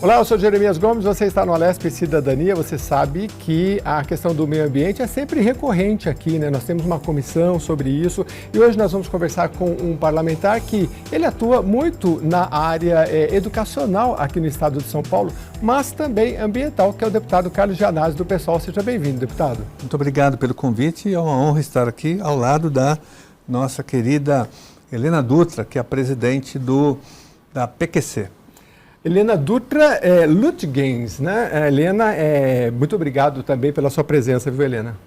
Olá, eu sou Jeremias Gomes, você está no Alesp Cidadania. Você sabe que a questão do meio ambiente é sempre recorrente aqui, né? Nós temos uma comissão sobre isso e hoje nós vamos conversar com um parlamentar que ele atua muito na área educacional aqui no estado de São Paulo, mas também ambiental, que é o deputado Carlos Gianazzi do PSOL. Seja bem-vindo, deputado. Muito obrigado pelo convite e é uma honra estar aqui ao lado da nossa querida Helena Dutra, que é a presidente da PQC. Helena Dutra Lutgens, né? Helena, muito obrigado também pela sua presença, viu, Helena?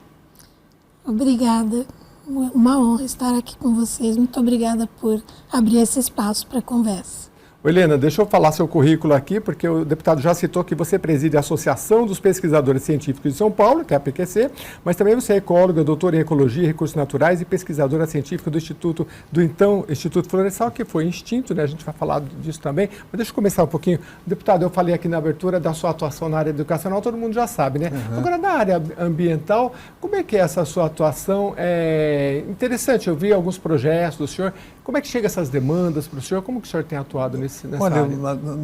Obrigada. Uma honra estar aqui com vocês. Muito obrigada por abrir esse espaço para conversa. Helena, deixa eu falar seu currículo aqui, porque o deputado já citou que você preside a Associação dos Pesquisadores Científicos de São Paulo, que é a PQC, mas também você é ecóloga, doutora em Ecologia e Recursos Naturais e pesquisadora científica do Instituto Florestal, que foi extinto, né? A gente vai falar disso também, mas deixa eu começar um pouquinho. Deputado, eu falei aqui na abertura da sua atuação na área educacional, todo mundo já sabe, né? Uhum. Agora, na área ambiental, como é que é essa sua atuação? É interessante, eu vi alguns projetos do senhor. Como é que chegam essas demandas para o senhor? Como que o senhor tem atuado nessa área?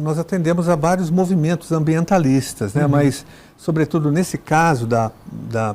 Nós atendemos a vários movimentos ambientalistas, né? Mas, sobretudo nesse caso da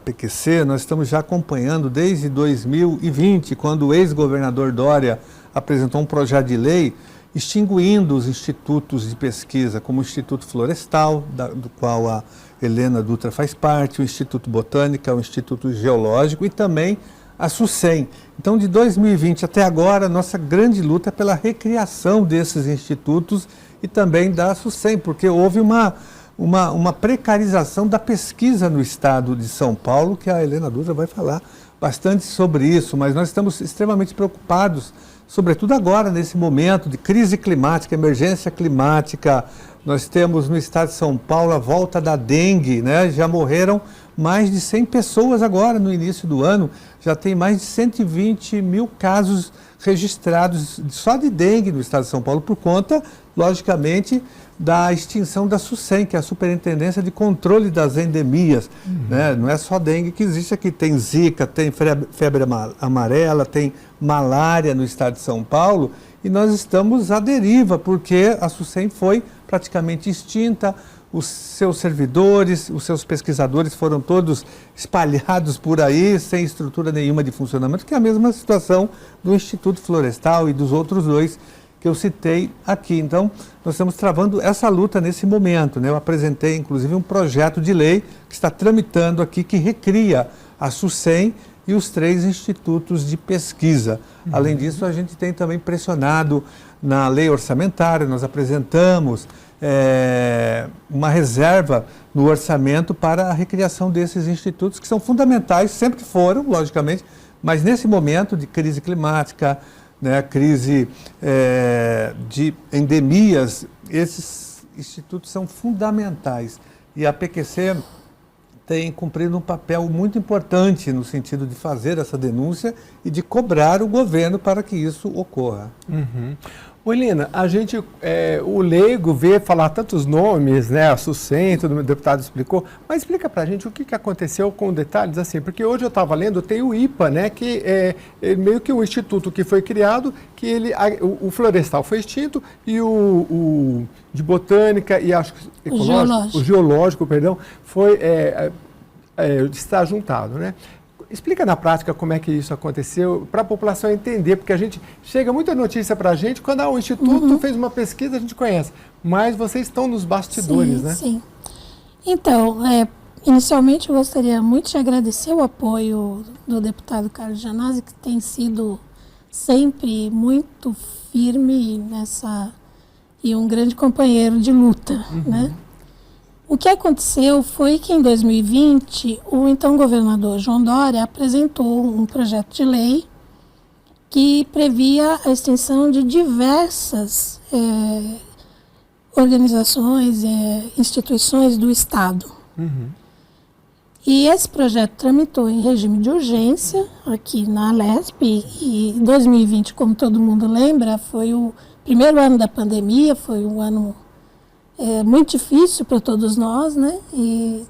PQC, nós estamos já acompanhando desde 2020, quando o ex-governador Dória apresentou um projeto de lei extinguindo os institutos de pesquisa, como o Instituto Florestal, do qual a Helena Dutra faz parte, o Instituto Botânica, o Instituto Geológico e também a SUSEM. Então, de 2020 até agora, nossa grande luta é pela recriação desses institutos e também da SUSEM, porque houve uma precarização da pesquisa no estado de São Paulo, que a Helena Dutra vai falar bastante sobre isso, mas nós estamos extremamente preocupados, sobretudo agora, nesse momento de crise climática, emergência climática. Nós temos no estado de São Paulo a volta da dengue, né? Já morreram mais de 100 pessoas agora no início do ano, já tem mais de 120 mil casos registrados só de dengue no estado de São Paulo, por conta, logicamente, da extinção da SUSEM, que é a Superintendência de Controle das Endemias. Né? Não é só dengue que existe aqui, tem zika, tem febre amarela, tem malária no estado de São Paulo, e nós estamos à deriva, porque a SUSEM foi praticamente extinta, os seus servidores, os seus pesquisadores foram todos espalhados por aí, sem estrutura nenhuma de funcionamento, que é a mesma situação do Instituto Florestal e dos outros dois que eu citei aqui. Então, nós estamos travando essa luta nesse momento, né? Eu apresentei, inclusive, um projeto de lei que está tramitando aqui, que recria a SUSEM e os 3 institutos de pesquisa. Além disso, a gente tem também pressionado na lei orçamentária, nós apresentamos uma reserva no orçamento para a recriação desses institutos, que são fundamentais, sempre foram, logicamente, mas nesse momento de crise climática, né, crise de endemias, esses institutos são fundamentais. E a PQC tem cumprido um papel muito importante no sentido de fazer essa denúncia e de cobrar o governo para que isso ocorra. Helena, a gente, o leigo vê falar tantos nomes, né, a SUSEM, todo o deputado explicou, mas explica pra gente o que aconteceu com detalhes assim, porque hoje eu estava lendo, tem o IPA, né, que é meio que um instituto que foi criado, que o florestal foi extinto e o de botânica e acho que o geológico, perdão, foi está juntado, né? Explica na prática como é que isso aconteceu, para a população entender, porque a gente chega muita notícia para a gente, quando o Instituto fez uma pesquisa, a gente conhece, mas vocês estão nos bastidores, né? Sim. Então, inicialmente eu gostaria muito de agradecer o apoio do deputado Carlos Gianazzi, que tem sido sempre muito firme e um grande companheiro de luta, né? O que aconteceu foi que em 2020, o então governador João Dória apresentou um projeto de lei que previa a extinção de diversas organizações, instituições do Estado. E esse projeto tramitou em regime de urgência aqui na Alesp, e em 2020, como todo mundo lembra, foi o primeiro ano da pandemia, foi um ano muito difícil para todos nós, né? E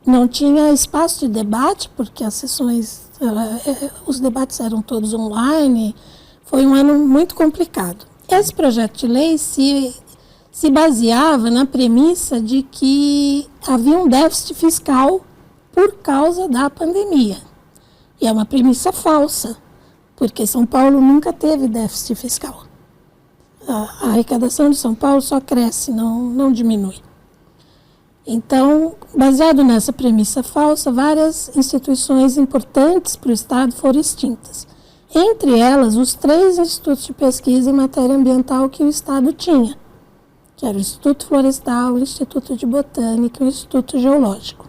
não tinha espaço de debate, porque as sessões, os debates eram todos online, foi um ano muito complicado. Esse projeto de lei se se baseava na premissa de que havia um déficit fiscal por causa da pandemia. E é uma premissa falsa, porque São Paulo nunca teve déficit fiscal. A arrecadação de São Paulo só cresce, não diminui. Então, baseado nessa premissa falsa, várias instituições importantes para o Estado foram extintas. Entre elas, os 3 institutos de pesquisa em matéria ambiental que o Estado tinha, que era o Instituto Florestal, o Instituto de Botânica e o Instituto Geológico.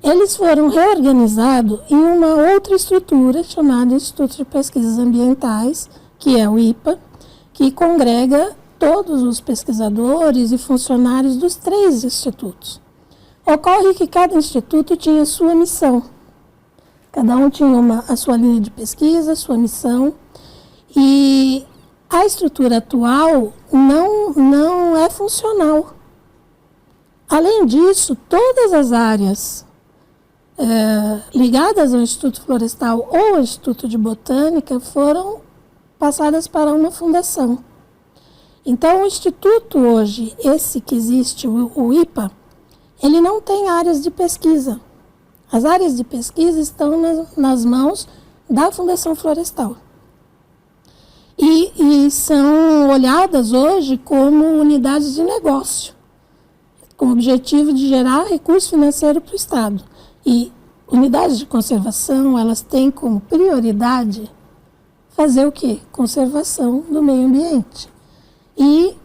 Eles foram reorganizados em uma outra estrutura chamada Instituto de Pesquisas Ambientais, que é o IPA, que congrega todos os pesquisadores e funcionários dos 3 institutos. Ocorre que cada instituto tinha sua missão. Cada um tinha a sua linha de pesquisa, a sua missão. E a estrutura atual não é funcional. Além disso, todas as áreas ligadas ao Instituto Florestal ou ao Instituto de Botânica foram passadas para uma fundação. Então, o Instituto hoje, esse que existe, o IPA, ele não tem áreas de pesquisa. As áreas de pesquisa estão nas mãos da Fundação Florestal. E são olhadas hoje como unidades de negócio, com o objetivo de gerar recurso financeiro para o Estado. E unidades de conservação, elas têm como prioridade fazer o quê? Conservação do meio ambiente. E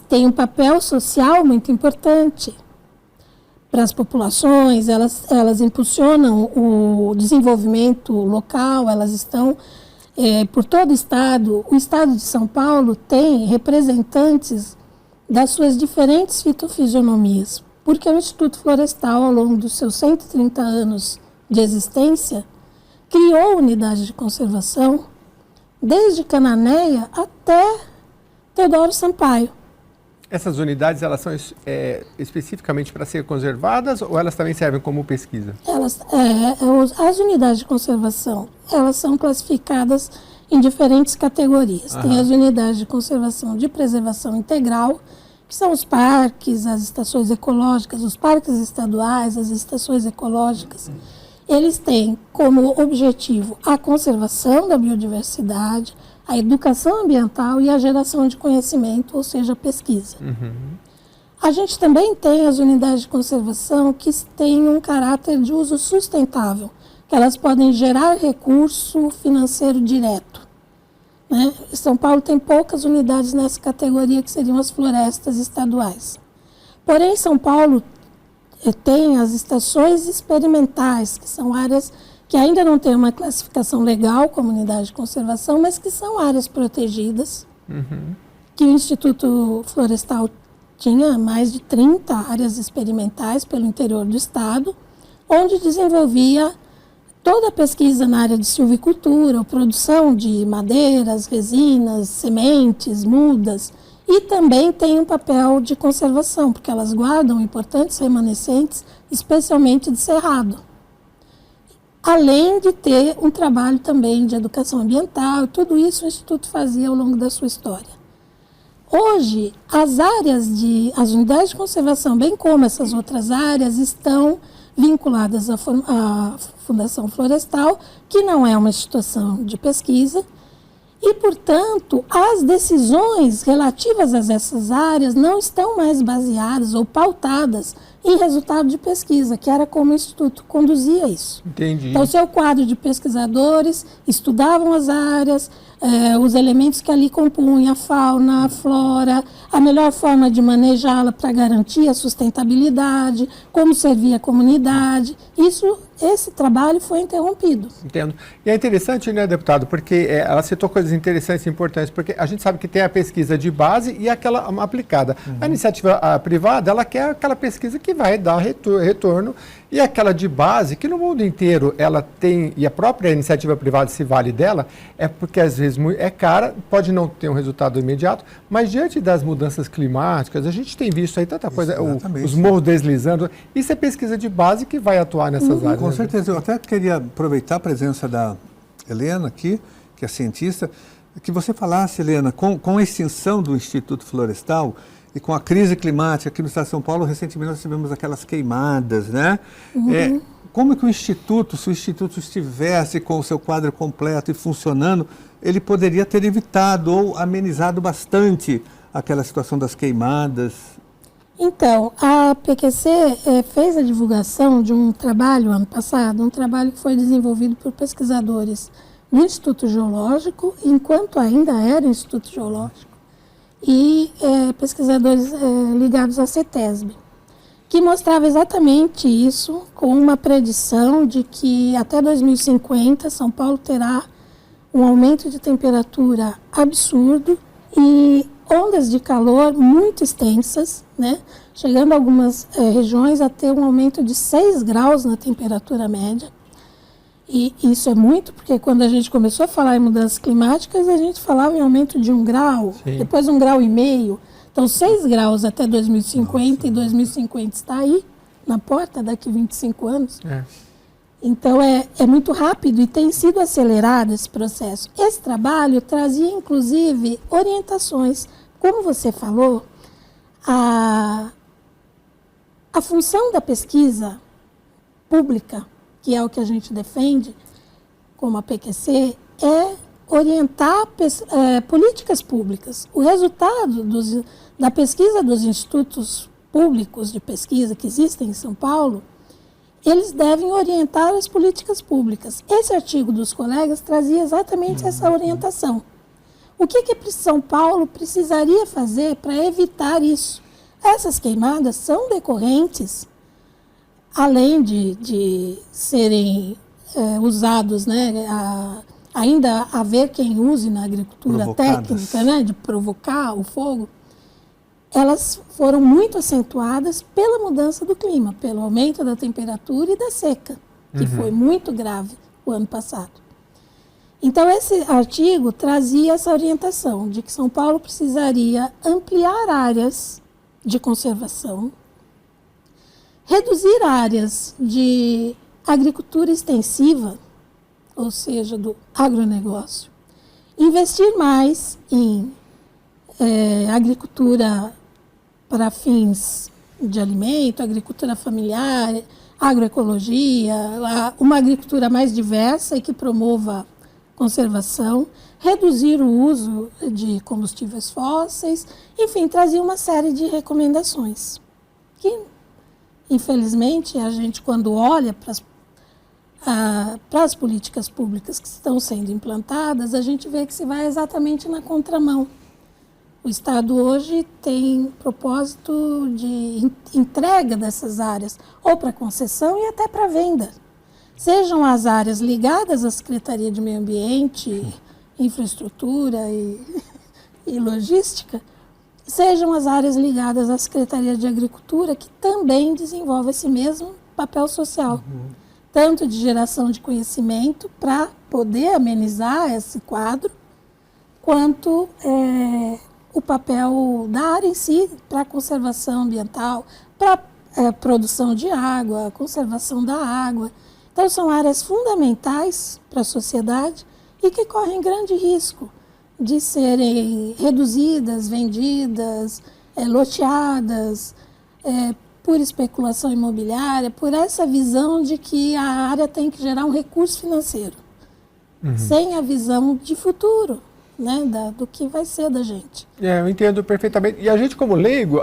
tem um papel social muito importante para as populações, elas impulsionam o desenvolvimento local, elas estão por todo o Estado. O Estado de São Paulo tem representantes das suas diferentes fitofisionomias, porque o Instituto Florestal, ao longo dos seus 130 anos de existência, criou unidades de conservação, desde Cananéia até Teodoro Sampaio. Essas unidades, elas são especificamente para ser conservadas ou elas também servem como pesquisa? As unidades de conservação, elas são classificadas em diferentes categorias. Tem as unidades de conservação de preservação integral, que são os parques, as estações ecológicas, os parques estaduais, as estações ecológicas. Eles têm como objetivo a conservação da biodiversidade, a educação ambiental e a geração de conhecimento, ou seja, a pesquisa. A gente também tem as unidades de conservação que têm um caráter de uso sustentável, que elas podem gerar recurso financeiro direto, né? São Paulo tem poucas unidades nessa categoria, que seriam as florestas estaduais. Porém, São Paulo tem as estações experimentais, que são áreas que ainda não têm uma classificação legal como unidade de conservação, mas que são áreas protegidas, que o Instituto Florestal tinha mais de 30 áreas experimentais pelo interior do estado, onde desenvolvia toda a pesquisa na área de silvicultura, produção de madeiras, resinas, sementes, mudas, e também tem um papel de conservação, porque elas guardam importantes remanescentes, especialmente de cerrado. Além de ter um trabalho também de educação ambiental, tudo isso o Instituto fazia ao longo da sua história. Hoje, as unidades de conservação, bem como essas outras áreas, estão vinculadas à Fundação Florestal, que não é uma instituição de pesquisa, e, portanto, as decisões relativas a essas áreas não estão mais baseadas ou pautadas em resultado de pesquisa, que era como o Instituto conduzia isso. Entendi. Então, o seu quadro de pesquisadores estudavam as áreas, os elementos que ali compunham a fauna, a flora, a melhor forma de manejá-la para garantir a sustentabilidade, como servir a comunidade. Esse trabalho foi interrompido. Entendo. E é interessante, né, deputado, porque ela citou coisas interessantes e importantes, porque a gente sabe que tem a pesquisa de base e aquela aplicada. A iniciativa privada, ela quer aquela pesquisa que vai dar retorno, e aquela de base, que no mundo inteiro ela tem, e a própria iniciativa privada se vale dela, é porque às vezes é cara, pode não ter um resultado imediato, mas diante das mudanças climáticas, a gente tem visto aí tanta coisa, os morros deslizando, isso é pesquisa de base que vai atuar nessas áreas. Com certeza, eu até queria aproveitar a presença da Helena aqui, que é cientista, que você falasse, Helena, com a extinção do Instituto Florestal, e com a crise climática aqui no estado de São Paulo, recentemente nós tivemos aquelas queimadas, né? Como que o Instituto, se o Instituto estivesse com o seu quadro completo e funcionando, ele poderia ter evitado ou amenizado bastante aquela situação das queimadas? Então, a PQC fez a divulgação de um trabalho ano passado, um trabalho que foi desenvolvido por pesquisadores no Instituto Geológico, enquanto ainda era Instituto Geológico, e pesquisadores ligados à CETESB, que mostrava exatamente isso, com uma predição de que até 2050 São Paulo terá um aumento de temperatura absurdo e ondas de calor muito extensas, né? Chegando a algumas regiões a ter um aumento de 6 graus na temperatura média. E isso é muito, porque quando a gente começou a falar em mudanças climáticas, a gente falava em aumento de 1 grau, Sim. depois 1,5 graus. Então, 6 graus até 2050, e 2050 está aí, na porta, daqui 25 anos. Então, é muito rápido e tem sido acelerado esse processo. Esse trabalho trazia, inclusive, orientações. Como você falou, a função da pesquisa pública, que é o que a gente defende, como a PQC, é orientar políticas públicas. O resultado da pesquisa dos institutos públicos de pesquisa que existem em São Paulo, eles devem orientar as políticas públicas. Esse artigo dos colegas trazia exatamente essa orientação. O que São Paulo precisaria fazer para evitar isso? Essas queimadas são decorrentes, além de serem usados, né, ainda haver quem use na agricultura técnica, né, de provocar o fogo, elas foram muito acentuadas pela mudança do clima, pelo aumento da temperatura e da seca, que foi muito grave o ano passado. Então, esse artigo trazia essa orientação de que São Paulo precisaria ampliar áreas de conservação, reduzir áreas de agricultura extensiva, ou seja, do agronegócio, investir mais em agricultura para fins de alimento, agricultura familiar, agroecologia, uma agricultura mais diversa e que promova conservação, reduzir o uso de combustíveis fósseis, enfim, trazia uma série de recomendações que, infelizmente, a gente, quando olha para as políticas públicas que estão sendo implantadas, a gente vê que se vai exatamente na contramão. O Estado hoje tem propósito de entrega dessas áreas, ou para concessão e até para venda. Sejam as áreas ligadas à Secretaria de Meio Ambiente, Infraestrutura e Logística, sejam as áreas ligadas à Secretaria de Agricultura, que também desenvolve esse mesmo papel social, tanto de geração de conhecimento para poder amenizar esse quadro, quanto o papel da área em si para a conservação ambiental, para a produção de água, conservação da água. Então, são áreas fundamentais para a sociedade e que correm grande risco de serem reduzidas, vendidas, loteadas, por especulação imobiliária, por essa visão de que a área tem que gerar um recurso financeiro, sem a visão de futuro, né, do que vai ser da gente. Eu entendo perfeitamente. E a gente, como leigo,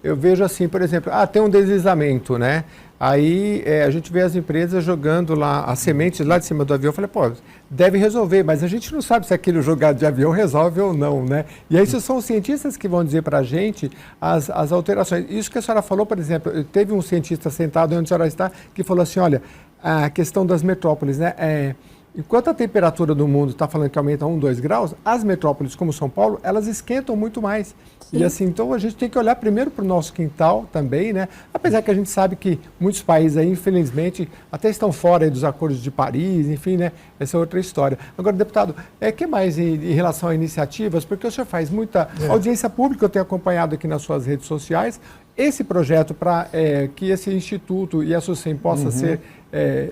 eu vejo assim, por exemplo, tem um deslizamento, né? Aí a gente vê as empresas jogando lá as sementes lá de cima do avião. Eu falei, deve resolver, mas a gente não sabe se aquilo jogado de avião resolve ou não, né? E aí são os cientistas que vão dizer para a gente as alterações. Isso que a senhora falou, por exemplo, teve um cientista sentado onde a senhora está, que falou assim, olha, a questão das metrópoles, né? Enquanto a temperatura do mundo está falando que aumenta 1, 2 graus, as metrópoles como São Paulo, elas esquentam muito mais. Sim. E assim, então a gente tem que olhar primeiro para o nosso quintal também, né? Apesar que a gente sabe que muitos países aí, infelizmente, até estão fora aí dos acordos de Paris, enfim, né? Essa é outra história. Agora, deputado, que mais em relação a iniciativas? Porque o senhor faz muita audiência pública, eu tenho acompanhado aqui nas suas redes sociais, esse projeto para que esse instituto e a SUSEM possa ser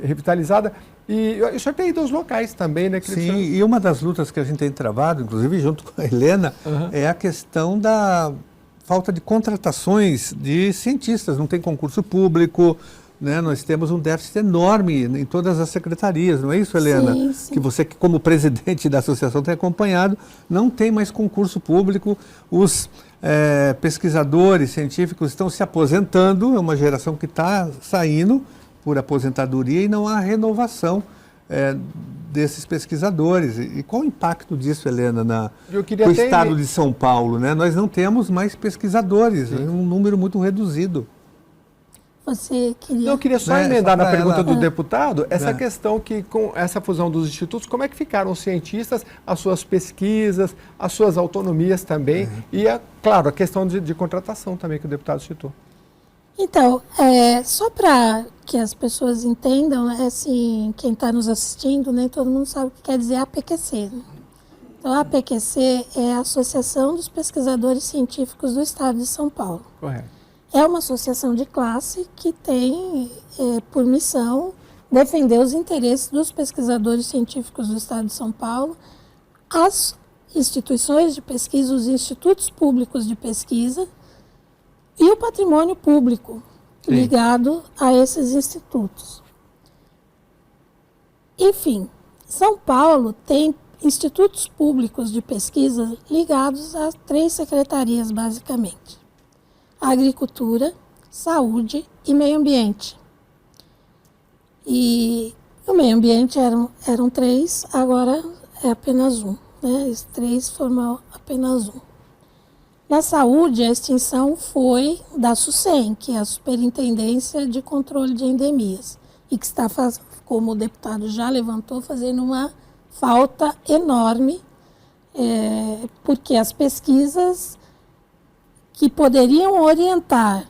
revitalizada. E o senhor tem ido aos locais também, né? Sim, e uma das lutas que a gente tem travado, inclusive junto com a Helena, é a questão da falta de contratações de cientistas, não tem concurso público, né? Nós temos um déficit enorme em todas as secretarias, não é isso, Helena? Sim, sim. Que você, como presidente da associação, tem acompanhado, não tem mais concurso público, os pesquisadores científicos estão se aposentando, é uma geração que está saindo por aposentadoria e não há renovação desses pesquisadores. E qual o impacto disso, Helena, no estado de São Paulo, né? Nós não temos mais pesquisadores, é um número muito reduzido. Você queria... Eu queria só emendar na pergunta do ela... deputado, essa questão que com essa fusão dos institutos, como é que ficaram os cientistas, as suas pesquisas, as suas autonomias também, e, claro, a questão de contratação também que o deputado citou. Então, só para que as pessoas entendam, assim, quem está nos assistindo, nem todo mundo sabe o que quer dizer APQC. Né? Então, a APQC é a Associação dos Pesquisadores Científicos do Estado de São Paulo. Correto. É uma associação de classe que tem por missão defender os interesses dos pesquisadores científicos do Estado de São Paulo, as instituições de pesquisa, os institutos públicos de pesquisa, e o patrimônio público ligado a esses institutos. Enfim, São Paulo tem institutos públicos de pesquisa ligados a 3 secretarias, basicamente: Agricultura, Saúde e Meio Ambiente. E o meio ambiente eram 3, agora é apenas 1. Né? Os 3 formam apenas 1. Na saúde, a extinção foi da SUSEM, que é a Superintendência de Controle de Endemias, e que está, como o deputado já levantou, fazendo uma falta enorme, porque as pesquisas que poderiam orientar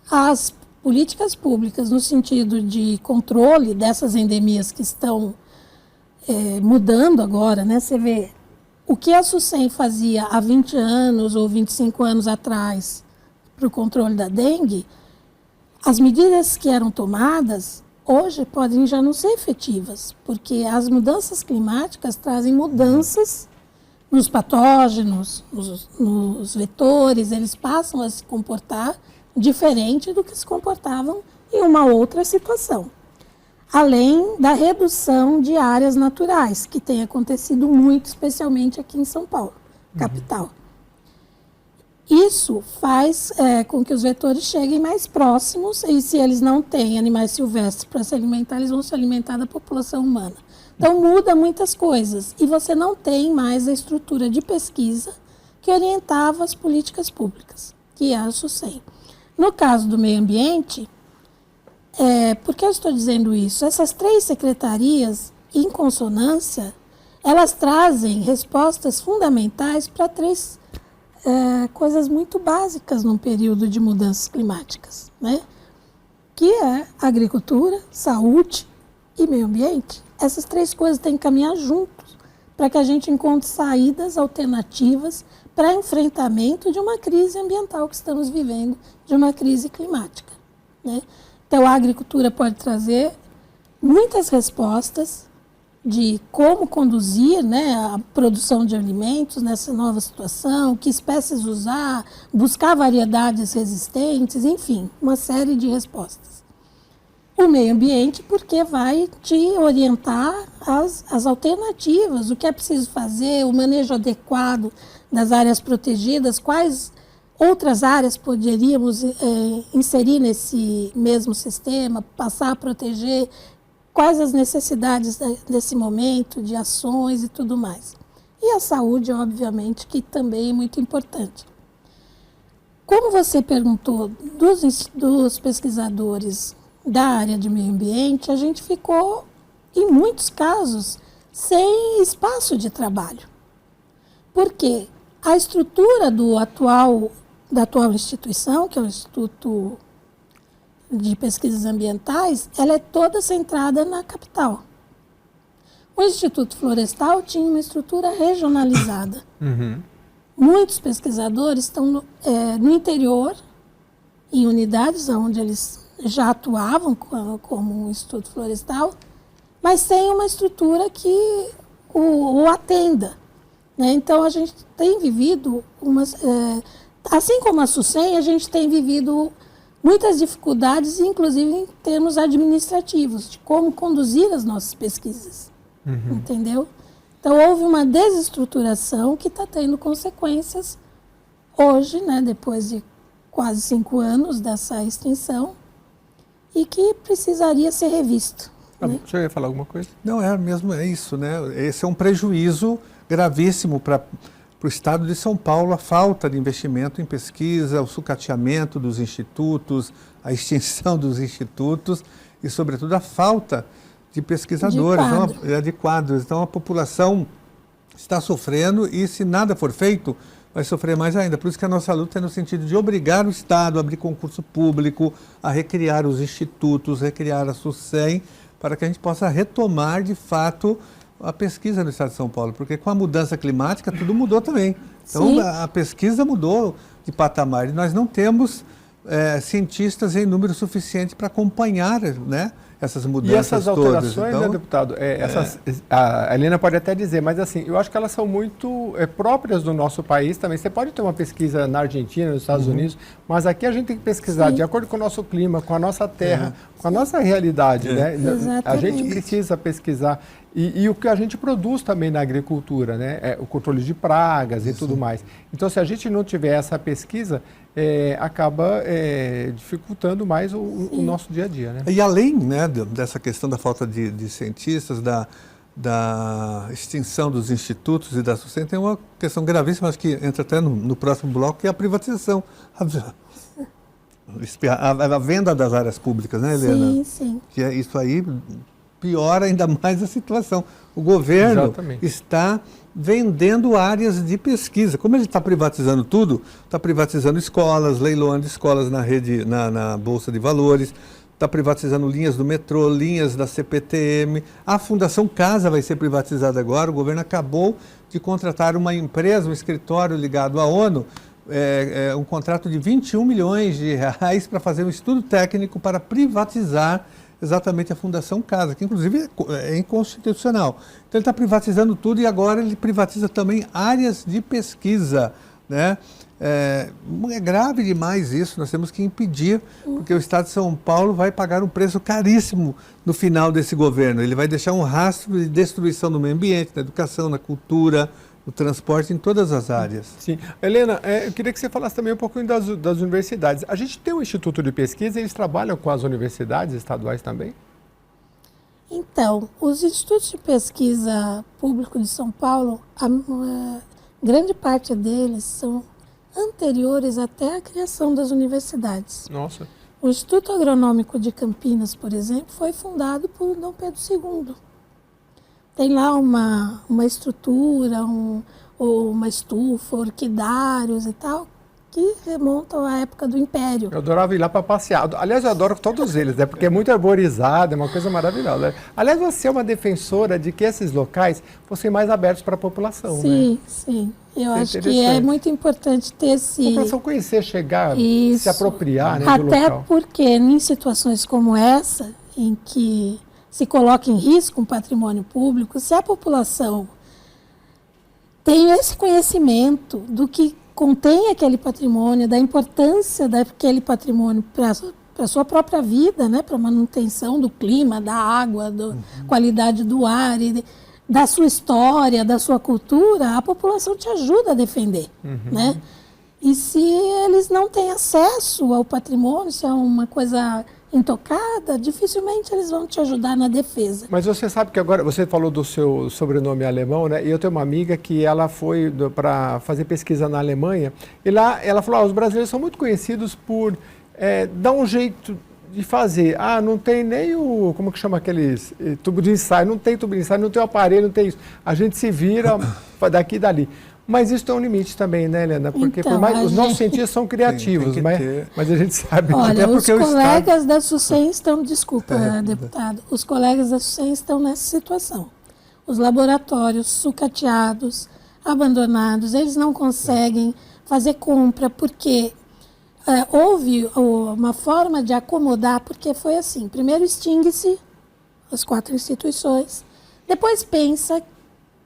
as políticas públicas no sentido de controle dessas endemias que estão mudando agora, né? Você vê o que a SUSEM fazia há 20 anos ou 25 anos atrás para o controle da dengue, as medidas que eram tomadas hoje podem já não ser efetivas, porque as mudanças climáticas trazem mudanças nos patógenos, nos vetores, eles passam a se comportar diferente do que se comportavam em uma outra situação. Além da redução de áreas naturais, que tem acontecido muito, especialmente aqui em São Paulo, capital. Isso faz com que os vetores cheguem mais próximos, e se eles não têm animais silvestres para se alimentar, eles vão se alimentar da população humana. Então muda muitas coisas, e você não tem mais a estrutura de pesquisa que orientava as políticas públicas, que é a SUSEM. No caso do meio ambiente, por que eu estou dizendo isso? Essas 3 secretarias, em consonância, elas trazem respostas fundamentais para 3 coisas muito básicas num período de mudanças climáticas, né? Que é agricultura, saúde e meio ambiente. Essas 3 coisas têm que caminhar juntos para que a gente encontre saídas alternativas para enfrentamento de uma crise ambiental que estamos vivendo, de uma crise climática, né? Então, a agricultura pode trazer muitas respostas de como conduzir, né, a produção de alimentos nessa nova situação, que espécies usar, buscar variedades resistentes, enfim, uma série de respostas. O meio ambiente, porque vai te orientar as alternativas, o que é preciso fazer, o manejo adequado das áreas protegidas, quais outras áreas poderíamos inserir nesse mesmo sistema, passar a proteger, quais as necessidades desse momento, de ações e tudo mais. E a saúde, obviamente, que também é muito importante. Como você perguntou dos pesquisadores da área de meio ambiente, a gente ficou, em muitos casos, sem espaço de trabalho. Por quê? A estrutura da atual instituição, que é o Instituto de Pesquisas Ambientais, ela é toda centrada na capital. O Instituto Florestal tinha uma estrutura regionalizada. Muitos pesquisadores estão no interior, em unidades onde eles já atuavam como um Instituto Florestal, mas sem uma estrutura que o atenda. Né? Então, a gente tem vivido assim como a SUSEM, a gente tem vivido muitas dificuldades, inclusive em termos administrativos, de como conduzir as nossas pesquisas, entendeu? Então, houve uma desestruturação que está tendo consequências hoje, né, depois de quase 5 anos dessa extinção, e que precisaria ser revisto. Né? Você ia falar alguma coisa? Não, é isso, né? Esse é um prejuízo gravíssimo para o Estado de São Paulo, a falta de investimento em pesquisa, o sucateamento dos institutos, a extinção dos institutos e, sobretudo, a falta de pesquisadores, de quadros. Então, a população está sofrendo e, se nada for feito, vai sofrer mais ainda. Por isso que a nossa luta é no sentido de obrigar o Estado a abrir concurso público, a recriar os institutos, recriar a SUSEM, para que a gente possa retomar, de fato, a pesquisa no Estado de São Paulo. Porque com a mudança climática, tudo mudou também. Então, a pesquisa mudou de patamar. E nós não temos cientistas em número suficiente para acompanhar, né, essas mudanças. E essas alterações, todas. Então, né, deputado? A Helena pode até dizer, mas assim, eu acho que elas são muito próprias do nosso país também. Você pode ter uma pesquisa na Argentina, nos Estados Unidos, mas aqui a gente tem que pesquisar de acordo com o nosso clima, com a nossa terra, com a nossa realidade, né? Exatamente. A gente precisa pesquisar. E o que a gente produz também na agricultura, né? O controle de pragas e tudo mais. Então, se a gente não tiver essa pesquisa, acaba dificultando mais o nosso dia a dia, né? E além, né, dessa questão da falta de cientistas, da extinção dos institutos e da SUSEM, tem uma questão gravíssima, acho que entra até no próximo bloco, que é a privatização. A venda das áreas públicas, né, Helena? Sim, sim. Que isso aí piora ainda mais a situação. O governo está vendendo áreas de pesquisa. Como ele está privatizando tudo, está privatizando escolas, leiloando escolas na rede, na Bolsa de Valores, está privatizando linhas do metrô, linhas da CPTM. A Fundação Casa vai ser privatizada agora. O governo acabou de contratar uma empresa, um escritório ligado à ONU, um contrato de 21 milhões de reais para fazer um estudo técnico para privatizar exatamente a Fundação Casa, que inclusive é inconstitucional. Então ele está privatizando tudo e agora ele privatiza também áreas de pesquisa, né? É grave demais isso, nós temos que impedir, porque o Estado de São Paulo vai pagar um preço caríssimo no final desse governo. Ele vai deixar um rastro de destruição do meio ambiente, na educação, na cultura, no transporte, em todas as áreas. Sim. Helena, eu queria que você falasse também um pouquinho das universidades. A gente tem um instituto de pesquisa, eles trabalham com as universidades estaduais também? Então, os institutos de pesquisa público de São Paulo, a grande parte deles são anteriores até à criação das universidades. Nossa. O Instituto Agronômico de Campinas, por exemplo, foi fundado por Dom Pedro II. Tem lá uma estrutura, uma estufa, orquidários e tal, que remontam à época do Império. Eu adorava ir lá para passear. Aliás, eu adoro todos eles, né? Porque é muito arborizado, é uma coisa maravilhosa. Né? Aliás, você é uma defensora de que esses locais fossem mais abertos para a população, sim, né? Sim. Eu acho que é muito importante ter esse... A população conhecer, chegar, se apropriar, né, do até local. Porque em situações como essa, em que se coloca em risco um patrimônio público, se a população tem esse conhecimento do que contém aquele patrimônio, da importância daquele patrimônio para a sua própria vida, né, para a manutenção do clima, da água, da qualidade do ar, da sua história, da sua cultura, a população te ajuda a defender, né? E se eles não têm acesso ao patrimônio, se é uma coisa intocada, dificilmente eles vão te ajudar na defesa. Mas você sabe que agora, você falou do seu sobrenome alemão, né? E eu tenho uma amiga que ela foi para fazer pesquisa na Alemanha, e lá ela falou, os brasileiros são muito conhecidos por dar um jeito de fazer. Não tem nem como que chama aqueles tubo de ensaio, não tem tubo de ensaio, não tem o aparelho, não tem isso. A gente se vira daqui e dali. Mas isso tem um limite também, né, Helena? Porque então, por mais, os nossos cientistas são criativos, mas a gente sabe... Olha, os colegas da SUSEM estão... Desculpa, deputado. Os colegas da SUSEM estão nessa situação. Os laboratórios sucateados, abandonados, eles não conseguem fazer compra, porque houve uma forma de acomodar, porque foi assim, primeiro extingue-se as 4 instituições, depois pensa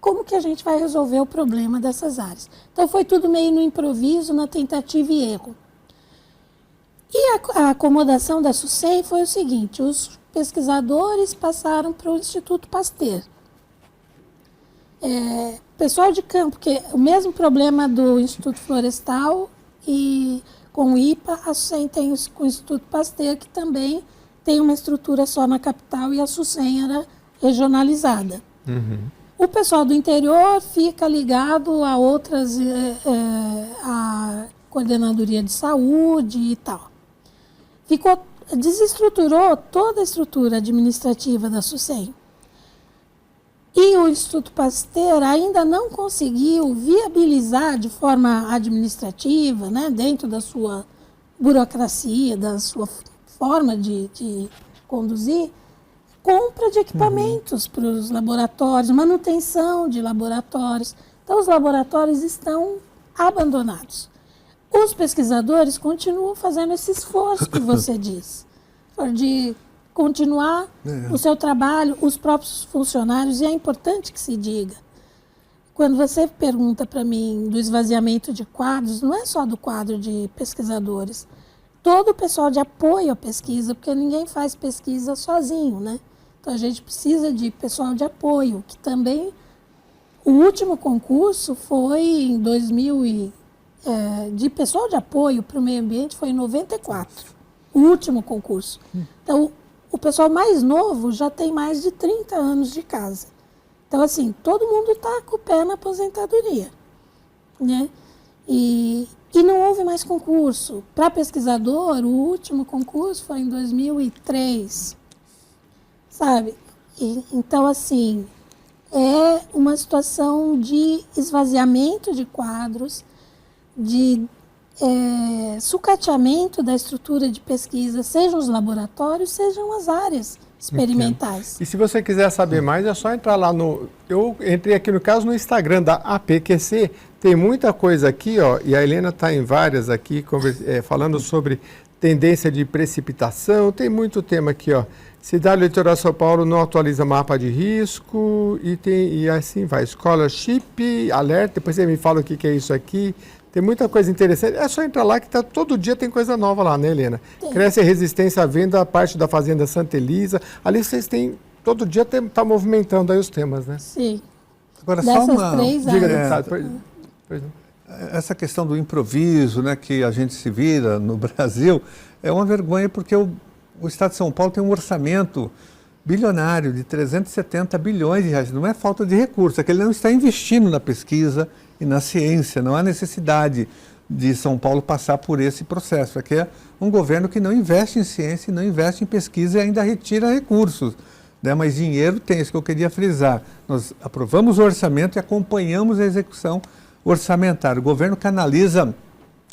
como que a gente vai resolver o problema dessas áreas. Então foi tudo meio no improviso, na tentativa e erro. E a acomodação da SUSEM foi o seguinte: os pesquisadores passaram para o Instituto Pasteur. Pessoal de campo, porque o mesmo problema do Instituto Florestal e com o IPA, a SUSEM tem com o Instituto Pasteur, que também tem uma estrutura só na capital, e a SUSEM era regionalizada. O pessoal do interior fica ligado a outras, a coordenadoria de saúde e tal. Desestruturou toda a estrutura administrativa da SUSEM. E o Instituto Pasteur ainda não conseguiu viabilizar de forma administrativa, né, dentro da sua burocracia, da sua forma de conduzir, compra de equipamentos para os laboratórios, manutenção de laboratórios. Então, os laboratórios estão abandonados. Os pesquisadores continuam fazendo esse esforço que você diz, de continuar o seu trabalho, os próprios funcionários, e é importante que se diga. Quando você pergunta para mim do esvaziamento de quadros, não é só do quadro de pesquisadores, todo o pessoal de apoio à pesquisa, porque ninguém faz pesquisa sozinho, né? Então a gente precisa de pessoal de apoio, que também, o último concurso foi em 2000 de pessoal de apoio para o meio ambiente foi em 94, o último concurso. Então, o pessoal mais novo já tem mais de 30 anos de casa. Então, assim, todo mundo está com o pé na aposentadoria, né? E não houve mais concurso. Para pesquisador, o último concurso foi em 2003, sabe? Então, assim, é uma situação de esvaziamento de quadros, de sucateamento da estrutura de pesquisa, sejam os laboratórios, sejam as áreas experimentais. E se você quiser saber mais, é só entrar lá no... Eu entrei aqui, no caso, no Instagram da APQC, tem muita coisa aqui, ó, e a Helena está em várias aqui, falando sobre tendência de precipitação, tem muito tema aqui, ó. Cidade do Litoral de São Paulo não atualiza mapa de risco, e assim vai. Scholarship, alerta, depois você me fala o que é isso aqui. Tem muita coisa interessante. É só entrar lá que todo dia tem coisa nova lá, né, Helena? Tem. Cresce a resistência à venda, a parte da Fazenda Santa Elisa. Ali vocês têm, todo dia está movimentando aí os temas, né? Sim. Agora, dessas só uma... três Diga, áreas. Pois não. Essa questão do improviso, né, que a gente se vira no Brasil, é uma vergonha, porque o Estado de São Paulo tem um orçamento bilionário de 370 bilhões de reais. Não é falta de recurso, é que ele não está investindo na pesquisa e na ciência. Não há necessidade de São Paulo passar por esse processo. Aqui é um governo que não investe em ciência, não investe em pesquisa e ainda retira recursos, né? Mas dinheiro tem, isso que eu queria frisar. Nós aprovamos o orçamento e acompanhamos a execução orçamentária. O governo canaliza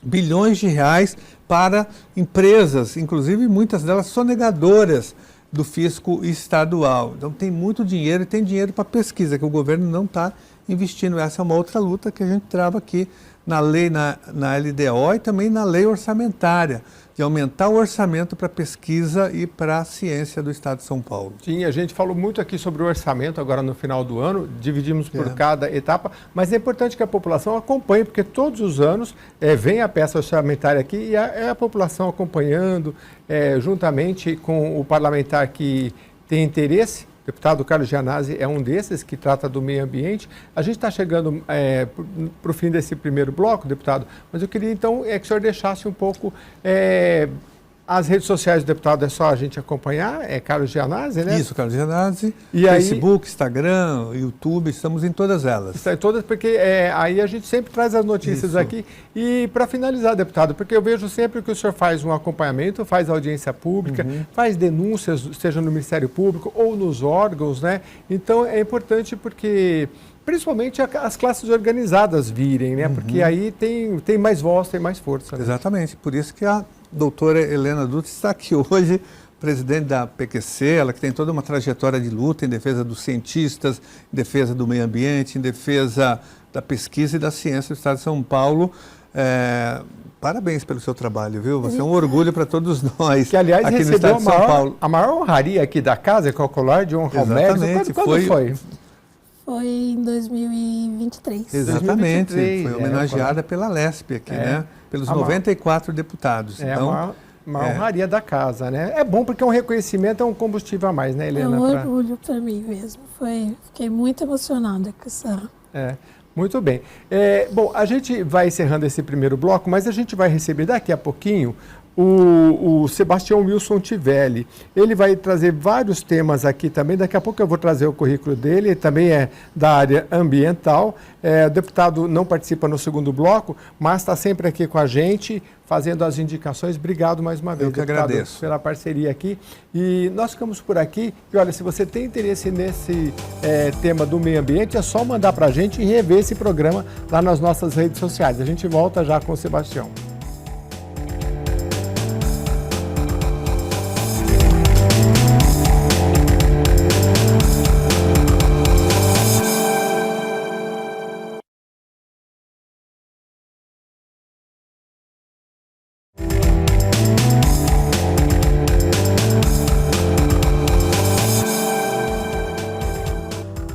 bilhões de reais para empresas, inclusive muitas delas sonegadoras do fisco estadual. Então tem muito dinheiro, e tem dinheiro para pesquisa, que o governo não está investindo. Essa é uma outra luta que a gente trava aqui na lei, na LDO, e também na lei orçamentária, de aumentar o orçamento para pesquisa e para a ciência do Estado de São Paulo. Sim, a gente falou muito aqui sobre o orçamento agora no final do ano, dividimos por cada etapa, mas é importante que a população acompanhe, porque todos os anos vem a peça orçamentária aqui e a população acompanhando, juntamente com o parlamentar que tem interesse. O deputado Carlos Gianazzi é um desses que trata do meio ambiente. A gente está chegando para o fim desse primeiro bloco, deputado, mas eu queria então que o senhor deixasse um pouco as redes sociais do deputado. É só a gente acompanhar, é Carlos Gianazzi, né? Isso, Carlos Gianazzi, e Facebook, Instagram, YouTube, estamos em todas elas. Está em todas, porque aí a gente sempre traz as notícias aqui. E para finalizar, deputado, porque eu vejo sempre que o senhor faz um acompanhamento, faz audiência pública, faz denúncias, seja no Ministério Público ou nos órgãos, né? Então é importante porque, principalmente, as classes organizadas virem, né? Porque aí tem mais voz, tem mais força. Né? Exatamente, por isso que a doutora Helena Dutra está aqui hoje, presidente da PQC, ela que tem toda uma trajetória de luta em defesa dos cientistas, em defesa do meio ambiente, em defesa da pesquisa e da ciência do Estado de São Paulo. Parabéns pelo seu trabalho, viu? Você é um orgulho para todos nós. Que, aliás, aqui recebeu no Estado de São Paulo. a maior honraria aqui da casa, que é o colar de honra ao mérito. Quando foi? foi em 2023. Exatamente, 2023, foi homenageada pela LESP aqui, né? Pelos 94 deputados. É Então, uma honraria da casa, né? É bom porque é um reconhecimento, é um combustível a mais, né, Helena? É um orgulho para mim mesmo. Fiquei muito emocionada com essa... Muito bem. Bom, a gente vai encerrando esse primeiro bloco, mas a gente vai receber daqui a pouquinho o Sebastião Wilson Tivelli. Ele vai trazer vários temas aqui também. Daqui a pouco eu vou trazer o currículo dele. Ele também é da área ambiental. O deputado não participa no segundo bloco, mas está sempre aqui com a gente, fazendo as indicações. Obrigado mais uma vez, eu que deputado, agradeço pela parceria aqui. E nós ficamos por aqui. E olha, se você tem interesse nesse tema do meio ambiente, é só mandar para a gente e rever esse programa lá nas nossas redes sociais. A gente volta já com o Sebastião.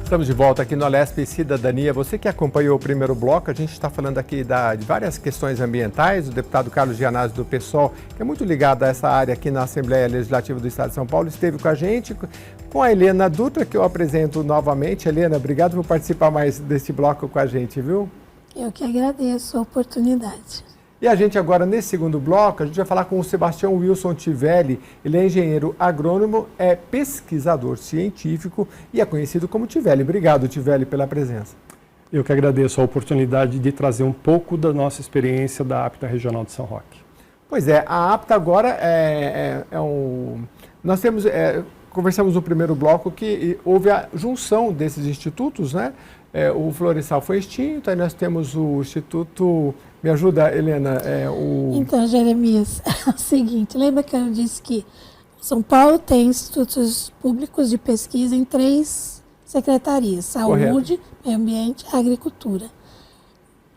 Estamos de volta aqui no Alesp Cidadania. Você que acompanhou o primeiro bloco, a gente está falando aqui de várias questões ambientais. O deputado Carlos Gianazzi do PSOL, que é muito ligado a essa área aqui na Assembleia Legislativa do Estado de São Paulo, esteve com a gente, com a Helena Dutra, que eu apresento novamente. Helena, obrigado por participar mais deste bloco com a gente, viu? Eu que agradeço a oportunidade. E a gente agora, nesse segundo bloco, a gente vai falar com o Sebastião Wilson Tivelli. Ele é engenheiro agrônomo, é pesquisador científico e é conhecido como Tivelli. Obrigado, Tivelli, pela presença. Eu que agradeço a oportunidade de trazer um pouco da nossa experiência da APTA Regional de São Roque. Pois é, a APTA agora Nós temos... conversamos no primeiro bloco que houve a junção desses institutos, né? O Florestal foi extinto, aí nós temos o Instituto... Me ajuda, Helena. Então, Jeremias, é o seguinte, lembra que eu disse que São Paulo tem institutos públicos de pesquisa em 3 secretarias, Saúde, Meio Ambiente e Agricultura.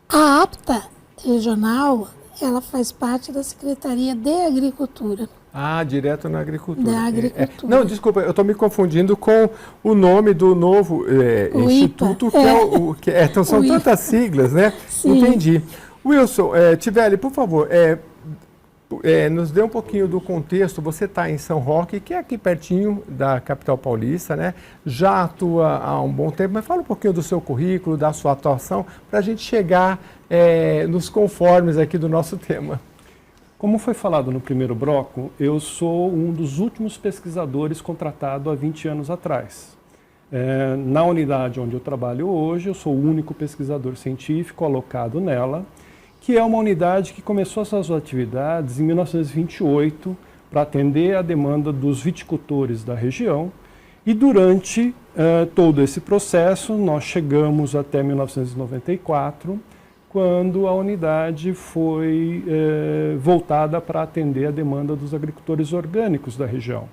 A APTA regional, ela faz parte da Secretaria de Agricultura. Ah, direto na agricultura. Da agricultura. Não, desculpa, eu estou me confundindo com o nome do novo instituto, IPA. Então são tantas siglas, né? Sim. Entendi. Wilson, Tivelli, por favor, nos dê um pouquinho do contexto. Você está em São Roque, que é aqui pertinho da capital paulista, né? Já atua há um bom tempo, mas fala um pouquinho do seu currículo, da sua atuação, para a gente chegar nos conformes aqui do nosso tema. Como foi falado no primeiro bloco, eu sou um dos últimos pesquisadores contratado há 20 anos atrás. Na unidade onde eu trabalho hoje, eu sou o único pesquisador científico alocado nela, que é uma unidade que começou suas atividades em 1928 para atender a demanda dos viticultores da região. E durante todo esse processo, nós chegamos até 1994, quando a unidade foi voltada para atender a demanda dos agricultores orgânicos da região.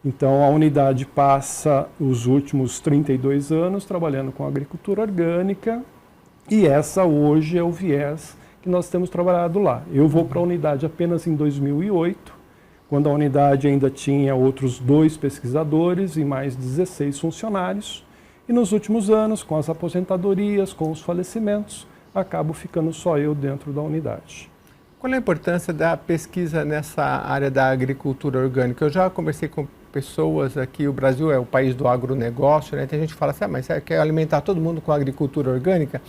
Então, a unidade passa os últimos 32 anos trabalhando com agricultura orgânica e essa hoje é o viés que nós temos trabalhado lá. Eu vou para a unidade apenas em 2008, quando a unidade ainda tinha outros 2 pesquisadores e mais 16 funcionários. E nos últimos anos, com as aposentadorias, com os falecimentos, acabo ficando só eu dentro da unidade. Qual é a importância da pesquisa nessa área da agricultura orgânica? Eu já conversei com pessoas aqui, o Brasil é o país do agronegócio, né? Tem gente que fala assim, mas você quer alimentar todo mundo com agricultura orgânica?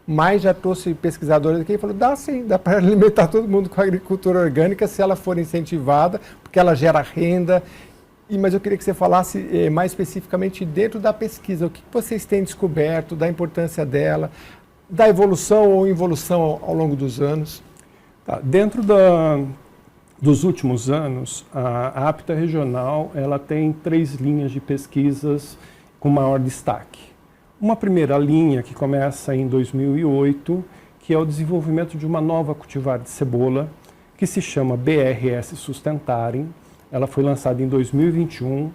Mas já trouxe pesquisadores aqui e falou, dá sim, dá para alimentar todo mundo com agricultura orgânica se ela for incentivada, porque ela gera renda. Mas eu queria que você falasse mais especificamente dentro da pesquisa, o que vocês têm descoberto, da importância dela, da evolução ou involução ao longo dos anos? Tá, dentro dos últimos anos, a APTA regional ela tem 3 linhas de pesquisas com maior destaque. Uma primeira linha que começa em 2008, que é o desenvolvimento de uma nova cultivar de cebola, que se chama BRS Sustentarem. Ela foi lançada em 2021,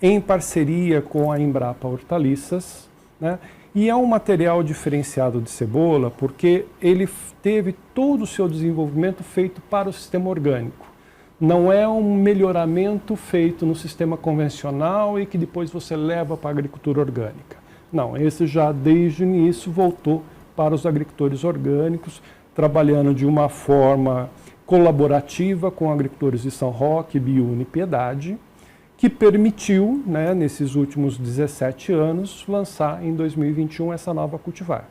em parceria com a Embrapa Hortaliças, né? E é um material diferenciado de cebola porque ele teve todo o seu desenvolvimento feito para o sistema orgânico. Não é um melhoramento feito no sistema convencional e que depois você leva para a agricultura orgânica. Não, esse já desde o início voltou para os agricultores orgânicos, trabalhando de uma forma colaborativa com agricultores de São Roque, Biúna e Piedade, que permitiu, né, nesses últimos 17 anos, lançar em 2021 essa nova cultivar.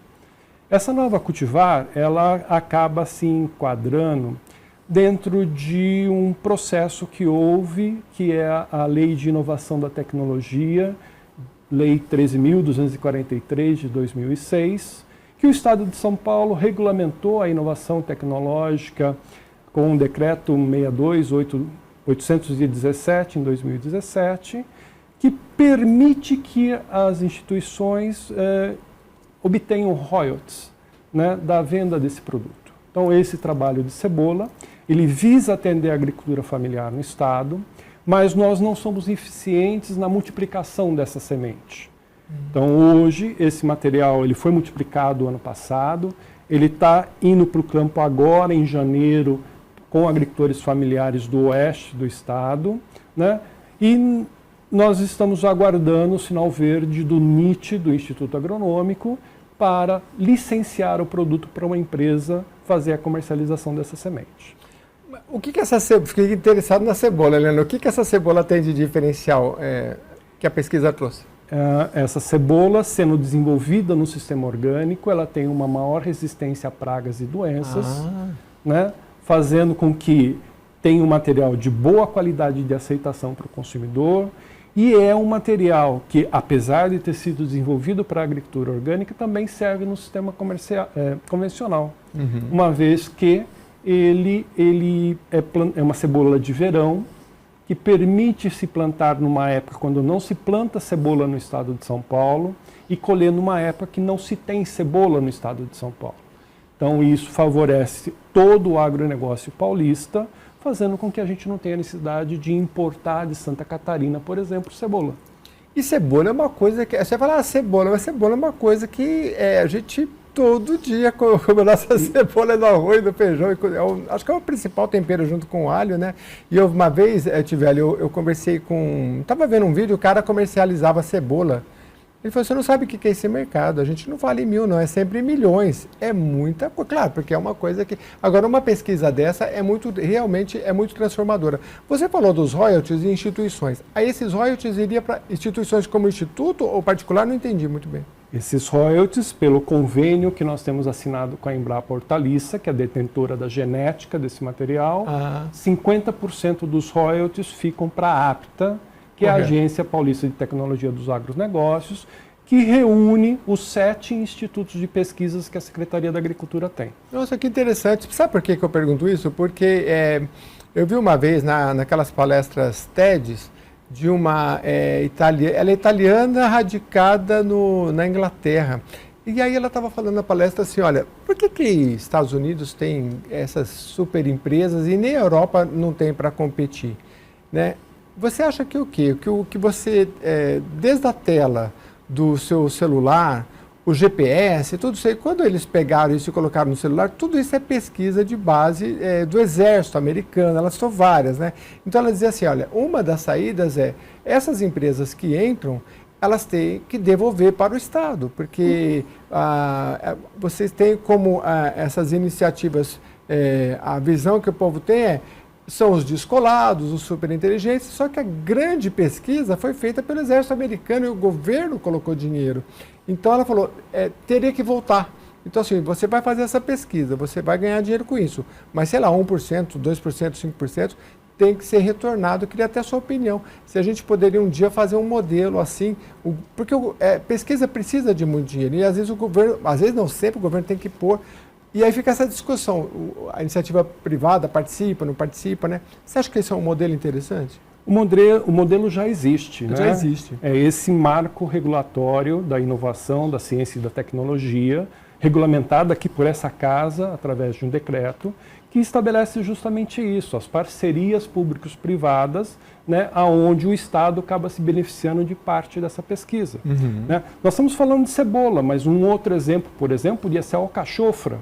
Essa nova cultivar, ela acaba se enquadrando dentro de um processo que houve, que é a Lei de Inovação da Tecnologia, Lei 13.243 de 2006, que o Estado de São Paulo regulamentou a inovação tecnológica com o decreto 62817 em 2017, que permite que as instituições obtenham royalties, né, da venda desse produto. Então, esse trabalho de cebola, ele visa atender a agricultura familiar no Estado, mas nós não somos eficientes na multiplicação dessa semente. Então, hoje, esse material ele foi multiplicado ano passado, ele está indo para o campo agora, em janeiro, com agricultores familiares do oeste do Estado, né? E nós estamos aguardando o sinal verde do NIT, do Instituto Agronômico, para licenciar o produto para uma empresa fazer a comercialização dessa semente. O que essa cebola, fiquei interessado na cebola, Helena, o que essa cebola tem de diferencial que a pesquisa trouxe? Essa cebola, sendo desenvolvida no sistema orgânico, ela tem uma maior resistência a pragas e doenças, né, fazendo com que tenha um material de boa qualidade de aceitação para o consumidor, e é um material que, apesar de ter sido desenvolvido para a agricultura orgânica, também serve no sistema convencional, uma vez que ele é uma cebola de verão, que permite se plantar numa época quando não se planta cebola no estado de São Paulo e colher numa época que não se tem cebola no estado de São Paulo. Então isso favorece todo o agronegócio paulista, fazendo com que a gente não tenha necessidade de importar de Santa Catarina, por exemplo, cebola. E cebola é uma coisa que... Você fala cebola, mas cebola é uma coisa que a gente todo dia come a nossa cebola no arroz, no feijão. Acho que é o principal tempero junto com o alho, né? E eu, uma vez, eu conversei com... Estava vendo um vídeo, o cara comercializava cebola. Ele falou, você não sabe o que é esse mercado, a gente não fala em mil, não, é sempre milhões. É muita coisa, claro, porque é uma coisa que... Agora, uma pesquisa dessa realmente é muito transformadora. Você falou dos royalties e instituições. Aí esses royalties iriam para instituições como instituto ou particular? Não entendi muito bem. Esses royalties, pelo convênio que nós temos assinado com a Embrapa Hortaliça, que é a detentora da genética desse material, 50% dos royalties ficam para a APTA, que é a Agência Paulista de Tecnologia dos Agronegócios, que reúne os 7 institutos de pesquisas que a Secretaria da Agricultura tem. Nossa, que interessante. Sabe por que eu pergunto isso? Porque eu vi uma vez naquelas palestras TEDs de uma ela é italiana radicada na Inglaterra. E aí ela estava falando na palestra assim, olha, por que Estados Unidos tem essas super empresas e nem a Europa não tem para competir, né? Você acha que o quê? Que o que você, desde a tela do seu celular, o GPS, tudo isso aí, quando eles pegaram isso e colocaram no celular, tudo isso é pesquisa de base do exército americano, elas são várias, né? Então ela dizia assim, olha, uma das saídas essas empresas que entram, elas têm que devolver para o Estado, porque vocês têm como essas iniciativas, a visão que o povo tem são os descolados, os superinteligentes, só que a grande pesquisa foi feita pelo exército americano e o governo colocou dinheiro. Então ela falou, teria que voltar. Então assim, você vai fazer essa pesquisa, você vai ganhar dinheiro com isso, mas sei lá, 1%, 2%, 5%, tem que ser retornado. Eu queria até a sua opinião, se a gente poderia um dia fazer um modelo assim, porque pesquisa precisa de muito dinheiro, e às vezes o governo, às vezes não sempre, o governo tem que pôr. E aí fica essa discussão, a iniciativa privada participa, não participa, né? Você acha que esse é um modelo interessante? O modelo já existe, né? Já existe. É esse marco regulatório da inovação, da ciência e da tecnologia, regulamentado aqui por essa casa, através de um decreto, que estabelece justamente isso, as parcerias públicos-privadas, né, onde o Estado acaba se beneficiando de parte dessa pesquisa. Né? Nós estamos falando de cebola, mas um outro exemplo, por exemplo, podia ser a alcachofra.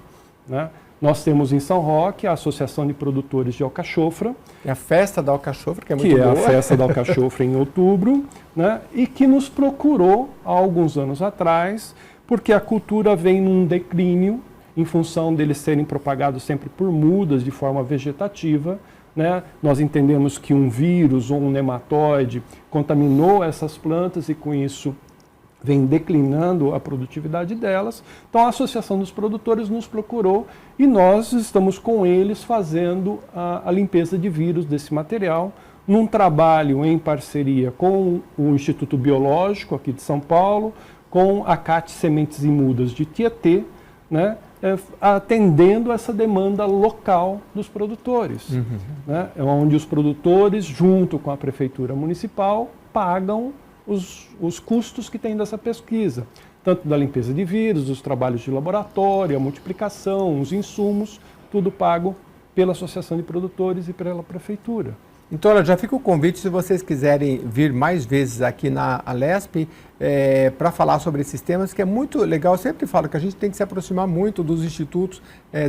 Né? Nós temos em São Roque a Associação de Produtores de Alcachofra, É a festa da alcachofra, que é muito que boa. é a festa da alcachofra em outubro, né, e que nos procurou há alguns anos atrás, porque a cultura vem num declínio em função deles serem propagados sempre por mudas de forma vegetativa, né? Nós entendemos que um vírus ou um nematóide contaminou essas plantas e com isso vem declinando a produtividade delas. Então a Associação dos Produtores nos procurou e nós estamos com eles fazendo a limpeza de vírus desse material, num trabalho em parceria com o Instituto Biológico aqui de São Paulo, com a CAT Sementes e Mudas de Tietê, né, atendendo essa demanda local dos produtores, né, onde os produtores, junto com a Prefeitura Municipal, pagam os custos que tem dessa pesquisa, tanto da limpeza de vírus, dos trabalhos de laboratório, a multiplicação, os insumos, tudo pago pela Associação de Produtores e pela Prefeitura. Então, olha, já fica o convite, se vocês quiserem vir mais vezes aqui na Alesp para falar sobre esses temas, que é muito legal. Eu sempre falo que a gente tem que se aproximar muito dos institutos,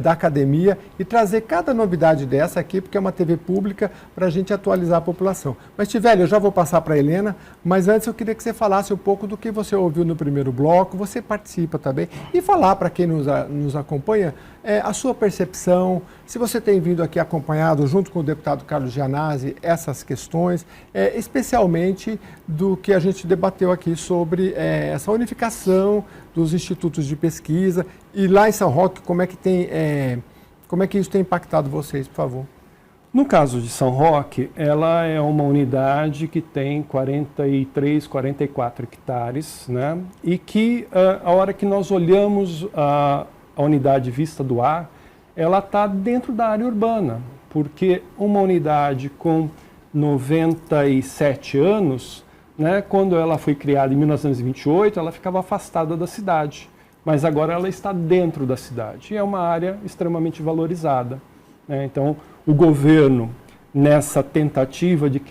da academia e trazer cada novidade dessa aqui, porque é uma TV pública, para a gente atualizar a população. Mas, Tivelli, eu já vou passar para a Helena, mas antes eu queria que você falasse um pouco do que você ouviu no primeiro bloco, você participa também, e falar para quem nos acompanha a sua percepção, se você tem vindo aqui acompanhado, junto com o deputado Carlos Gianazzi, essas questões, especialmente do que a gente debateu aqui sobre essa unificação dos institutos de pesquisa, e lá em São Roque, como é que isso tem impactado vocês, por favor? No caso de São Roque, ela é uma unidade que tem 43, 44 hectares, né? E que a hora que nós olhamos a unidade vista do ar, ela está dentro da área urbana, porque uma unidade com 97 anos, né, quando ela foi criada em 1928, ela ficava afastada da cidade, mas agora ela está dentro da cidade e é uma área extremamente valorizada, né? Então, o governo, nessa tentativa de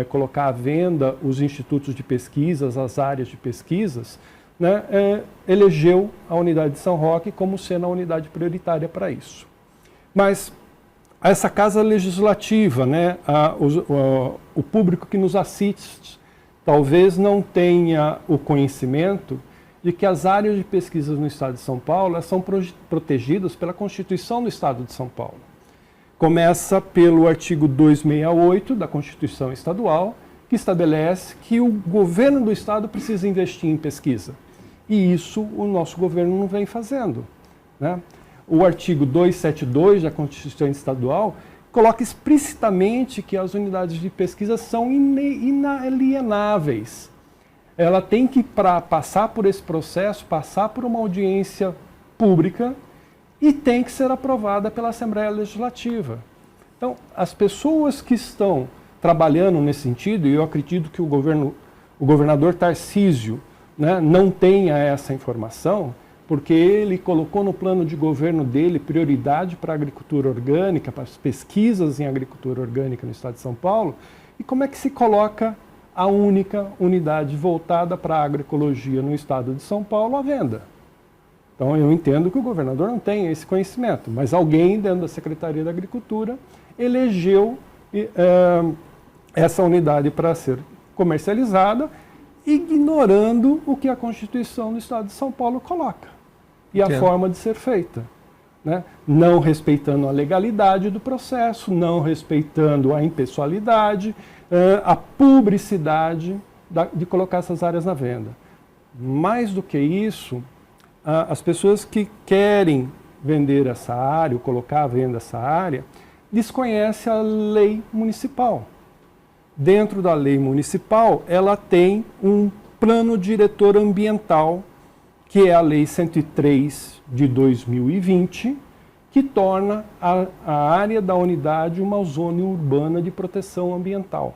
colocar à venda os institutos de pesquisas, as áreas de pesquisas, né, elegeu a unidade de São Roque como sendo a unidade prioritária para isso. Mas essa casa legislativa, né, o público que nos assiste, talvez não tenha o conhecimento de que as áreas de pesquisa no Estado de São Paulo são protegidas pela Constituição do Estado de São Paulo. Começa pelo artigo 268 da Constituição Estadual, que estabelece que o governo do Estado precisa investir em pesquisa. E isso o nosso governo não vem fazendo, né? O artigo 272 da Constituição Estadual coloca explicitamente que as unidades de pesquisa são inalienáveis. Ela tem que, para passar por esse processo, passar por uma audiência pública e tem que ser aprovada pela Assembleia Legislativa. Então, as pessoas que estão trabalhando nesse sentido, e eu acredito que o governador Tarcísio, né, não tenha essa informação, porque ele colocou no plano de governo dele prioridade para a agricultura orgânica, para as pesquisas em agricultura orgânica no Estado de São Paulo. E como é que se coloca a única unidade voltada para a agroecologia no Estado de São Paulo à venda? Então eu entendo que o governador não tem esse conhecimento, mas alguém dentro da Secretaria da Agricultura elegeu essa unidade para ser comercializada, ignorando o que a Constituição do Estado de São Paulo coloca e a forma de ser feita, né? Não respeitando a legalidade do processo, não respeitando a impessoalidade, a publicidade de colocar essas áreas na venda. Mais do que isso, as pessoas que querem vender essa área, ou colocar à venda essa área, desconhecem a lei municipal. Dentro da lei municipal, ela tem um plano diretor ambiental, que é a Lei 103 de 2020, que torna a área da unidade uma zona urbana de proteção ambiental.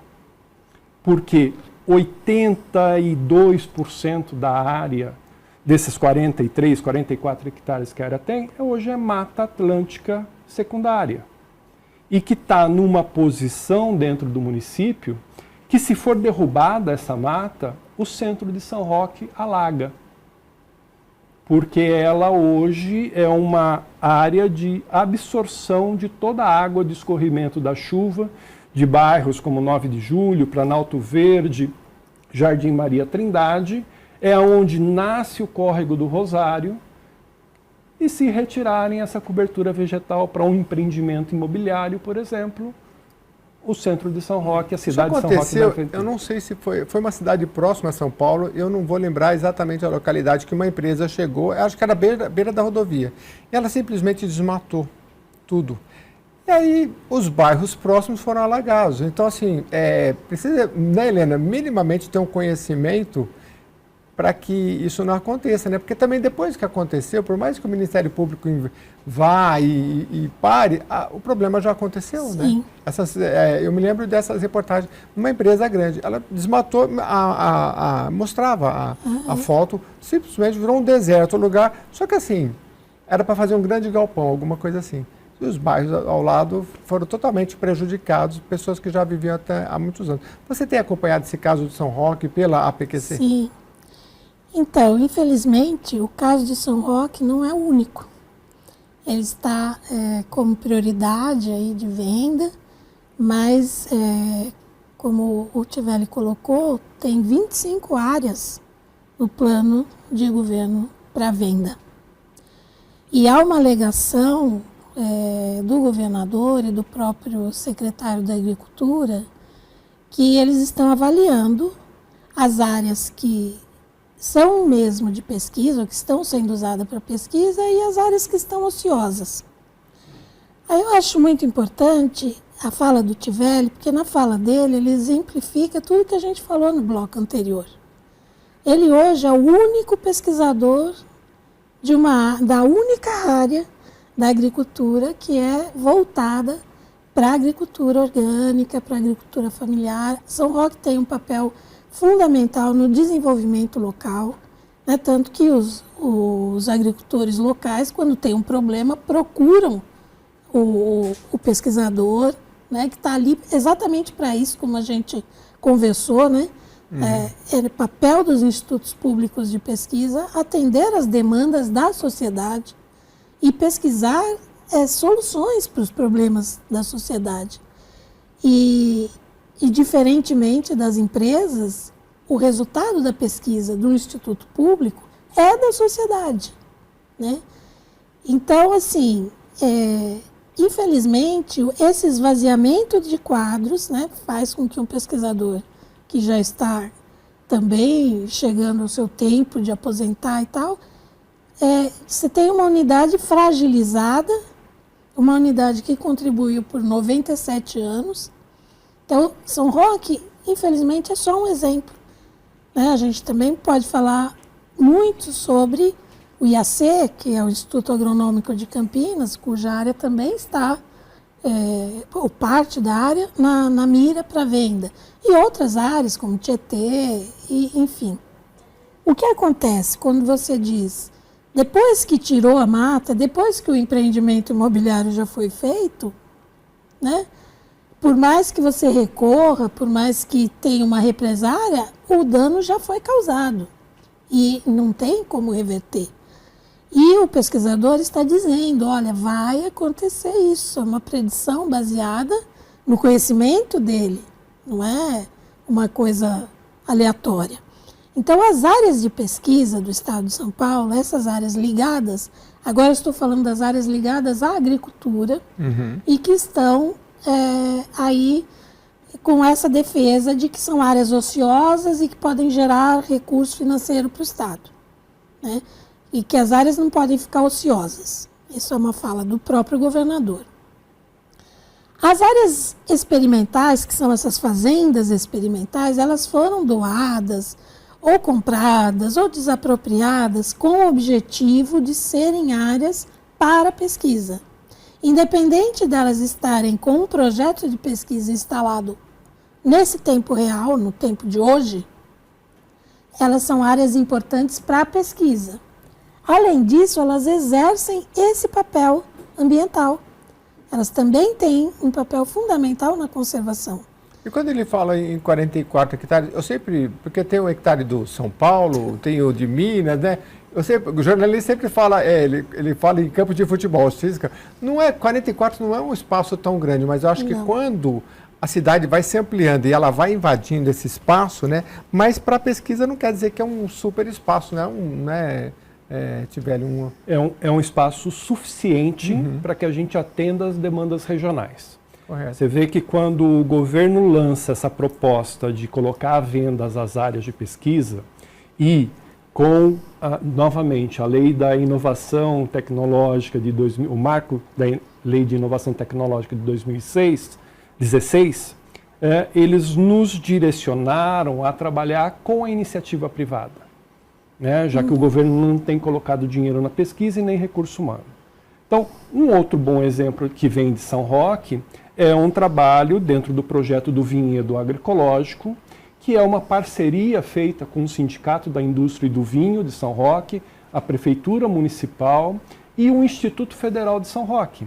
Porque 82% da área, desses 43, 44 hectares que a área tem, hoje é mata atlântica secundária. E que está numa posição dentro do município que, se for derrubada essa mata, o centro de São Roque alaga. porque ela hoje é uma área de absorção de toda a água de escorrimento da chuva, de bairros como 9 de Julho, Planalto Verde, Jardim Maria Trindade, é onde nasce o córrego do Rosário, e se retirarem essa cobertura vegetal para um empreendimento imobiliário, por exemplo, o centro de São Roque, a cidade de São Roque. Aconteceu, eu não sei se foi uma cidade próxima a São Paulo, eu não vou lembrar exatamente a localidade que uma empresa chegou, acho que era beira da rodovia, e ela simplesmente desmatou tudo. E aí os bairros próximos foram alagados. Então, assim, precisa, né, Helena, minimamente ter um conhecimento para que isso não aconteça, né? Porque também depois que aconteceu, por mais que o Ministério Público vá e pare, o problema já aconteceu, Sim. né? Eu me lembro dessas reportagens. Uma empresa grande, ela desmatou, mostrava a foto, simplesmente virou um deserto, um lugar. Só que assim, era para fazer um grande galpão, alguma coisa assim. E os bairros ao lado foram totalmente prejudicados, pessoas que já viviam até há muitos anos. Você tem acompanhado esse caso de São Roque pela APQC? Sim. Então, infelizmente, o caso de São Roque não é o único. Ele está como prioridade aí de venda, mas, como o Tivelli colocou, tem 25 áreas no plano de governo para venda. E há uma alegação do governador e do próprio secretário da Agricultura que eles estão avaliando as áreas que são mesmo de pesquisa, ou que estão sendo usadas para pesquisa, e as áreas que estão ociosas. Aí eu acho muito importante a fala do Tivelli, porque na fala dele ele exemplifica tudo que a gente falou no bloco anterior. Ele hoje é o único pesquisador da única área da agricultura que é voltada para a agricultura orgânica, para a agricultura familiar. São Roque tem um papel fundamental no desenvolvimento local, né? Tanto que os agricultores locais, quando tem um problema, procuram o pesquisador, né? Que está ali exatamente para isso, como a gente conversou, né? É papel dos institutos públicos de pesquisa atender às demandas da sociedade e pesquisar soluções para os problemas da sociedade. E diferentemente das empresas, o resultado da pesquisa do Instituto Público é da sociedade, né? Então, assim, infelizmente, esse esvaziamento de quadros, né, faz com que um pesquisador que já está também chegando ao seu tempo de aposentar e tal, você tem uma unidade fragilizada, uma unidade que contribuiu por 97 anos. Então, São Roque, infelizmente, é só um exemplo, né? A gente também pode falar muito sobre o IAC, que é o Instituto Agronômico de Campinas, cuja área também está, ou parte da área, na mira para venda. E outras áreas, como Tietê, enfim. O que acontece quando você diz, depois que tirou a mata, depois que o empreendimento imobiliário já foi feito, né? Por mais que você recorra, por mais que tenha uma represária, o dano já foi causado e não tem como reverter. E o pesquisador está dizendo, olha, vai acontecer isso, é uma predição baseada no conhecimento dele, não é uma coisa aleatória. Então, as áreas de pesquisa do Estado de São Paulo, essas áreas ligadas, agora eu estou falando das áreas ligadas à agricultura, e que estão aí com essa defesa de que são áreas ociosas e que podem gerar recurso financeiro para o Estado, né? E que as áreas não podem ficar ociosas. Isso é uma fala do próprio governador. As áreas experimentais, que são essas fazendas experimentais, elas foram doadas ou compradas ou desapropriadas com o objetivo de serem áreas para pesquisa. Independente delas estarem com um projeto de pesquisa instalado nesse tempo real, no tempo de hoje, elas são áreas importantes para a pesquisa. Além disso, elas exercem esse papel ambiental. Elas também têm um papel fundamental na conservação. E quando ele fala em 44 hectares, eu sempre, porque tem o hectare do São Paulo, tem o de Minas, né? O jornalista sempre fala, ele fala em campo de futebol, física. Não é, 44 não é um espaço tão grande, mas eu acho que quando a cidade vai se ampliando e ela vai invadindo esse espaço, né? Mas para a pesquisa não quer dizer que é um super espaço, né? É um espaço suficiente para que a gente atenda as demandas regionais. Correto. Você vê que quando o governo lança essa proposta de colocar à venda as áreas de pesquisa e com, novamente, a Lei da Inovação Tecnológica de 2000, o marco da Lei de Inovação Tecnológica de 2016, eles nos direcionaram a trabalhar com a iniciativa privada, né, já que o governo não tem colocado dinheiro na pesquisa e nem recurso humano. Então, um outro bom exemplo que vem de São Roque é um trabalho dentro do projeto do Vinhedo Agroecológico, que é uma parceria feita com o Sindicato da Indústria e do Vinho de São Roque, a Prefeitura Municipal e o Instituto Federal de São Roque,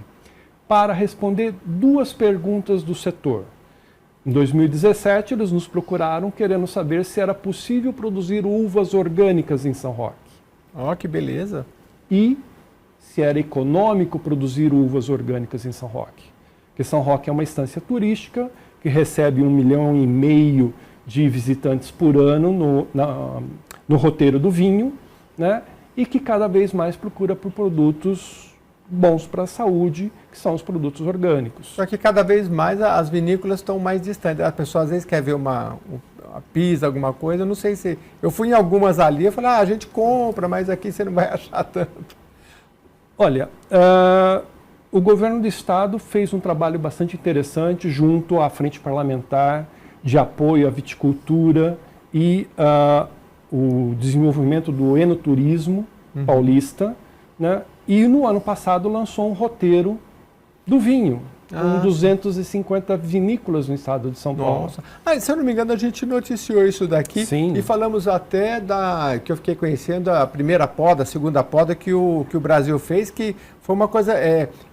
para responder duas perguntas do setor. Em 2017, eles nos procuraram querendo saber se era possível produzir uvas orgânicas em São Roque. Ó, que beleza! E se era econômico produzir uvas orgânicas em São Roque. Porque São Roque é uma estância turística que recebe 1,5 milhão de visitantes por ano no roteiro do vinho, né? E que cada vez mais procura por produtos bons para a saúde, que são os produtos orgânicos. Só que cada vez mais as vinícolas estão mais distantes. A pessoa às vezes quer ver uma pizza, alguma coisa, eu não sei se... Eu fui em algumas ali, eu falei, a gente compra, mas aqui você não vai achar tanto. Olha, o governo do estado fez um trabalho bastante interessante junto à Frente Parlamentar de apoio à viticultura e o desenvolvimento do enoturismo paulista, né? E no ano passado lançou um roteiro do vinho, com 250 vinícolas no estado de São Paulo. Nossa. Se eu não me engano, a gente noticiou isso daqui. Sim. E falamos até que eu fiquei conhecendo a primeira poda, a segunda poda que o Brasil fez, que foi uma coisa...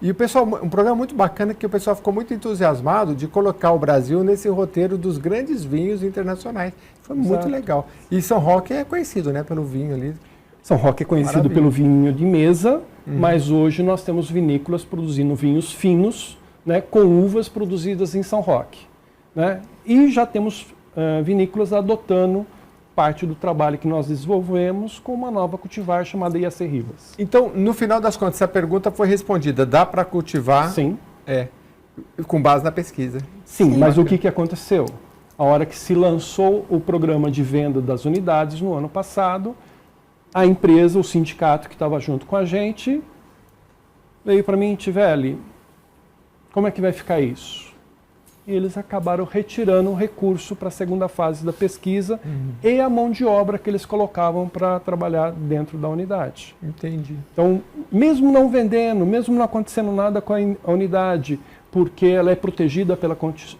e o pessoal, um programa muito bacana que o pessoal ficou muito entusiasmado de colocar o Brasil nesse roteiro dos grandes vinhos internacionais. Foi muito legal. E São Roque é conhecido, né, pelo vinho ali. São Roque é conhecido pelo vinho de mesa, mas hoje nós temos vinícolas produzindo vinhos finos, né, com uvas produzidas em São Roque, né? E já temos vinícolas adotando parte do trabalho que nós desenvolvemos com uma nova cultivar chamada IAC Ribas. Então, no final das contas, essa pergunta foi respondida. Dá para cultivar? Sim. Com base na pesquisa. Sim, mas o que aconteceu? A hora que se lançou o programa de venda das unidades no ano passado, a empresa, o sindicato que estava junto com a gente, veio para mim, Tivelli, como é que vai ficar isso? E eles acabaram retirando o recurso para a segunda fase da pesquisa e a mão de obra que eles colocavam para trabalhar dentro da unidade. Entendi. Então, mesmo não vendendo, mesmo não acontecendo nada com a unidade, porque ela é protegida pela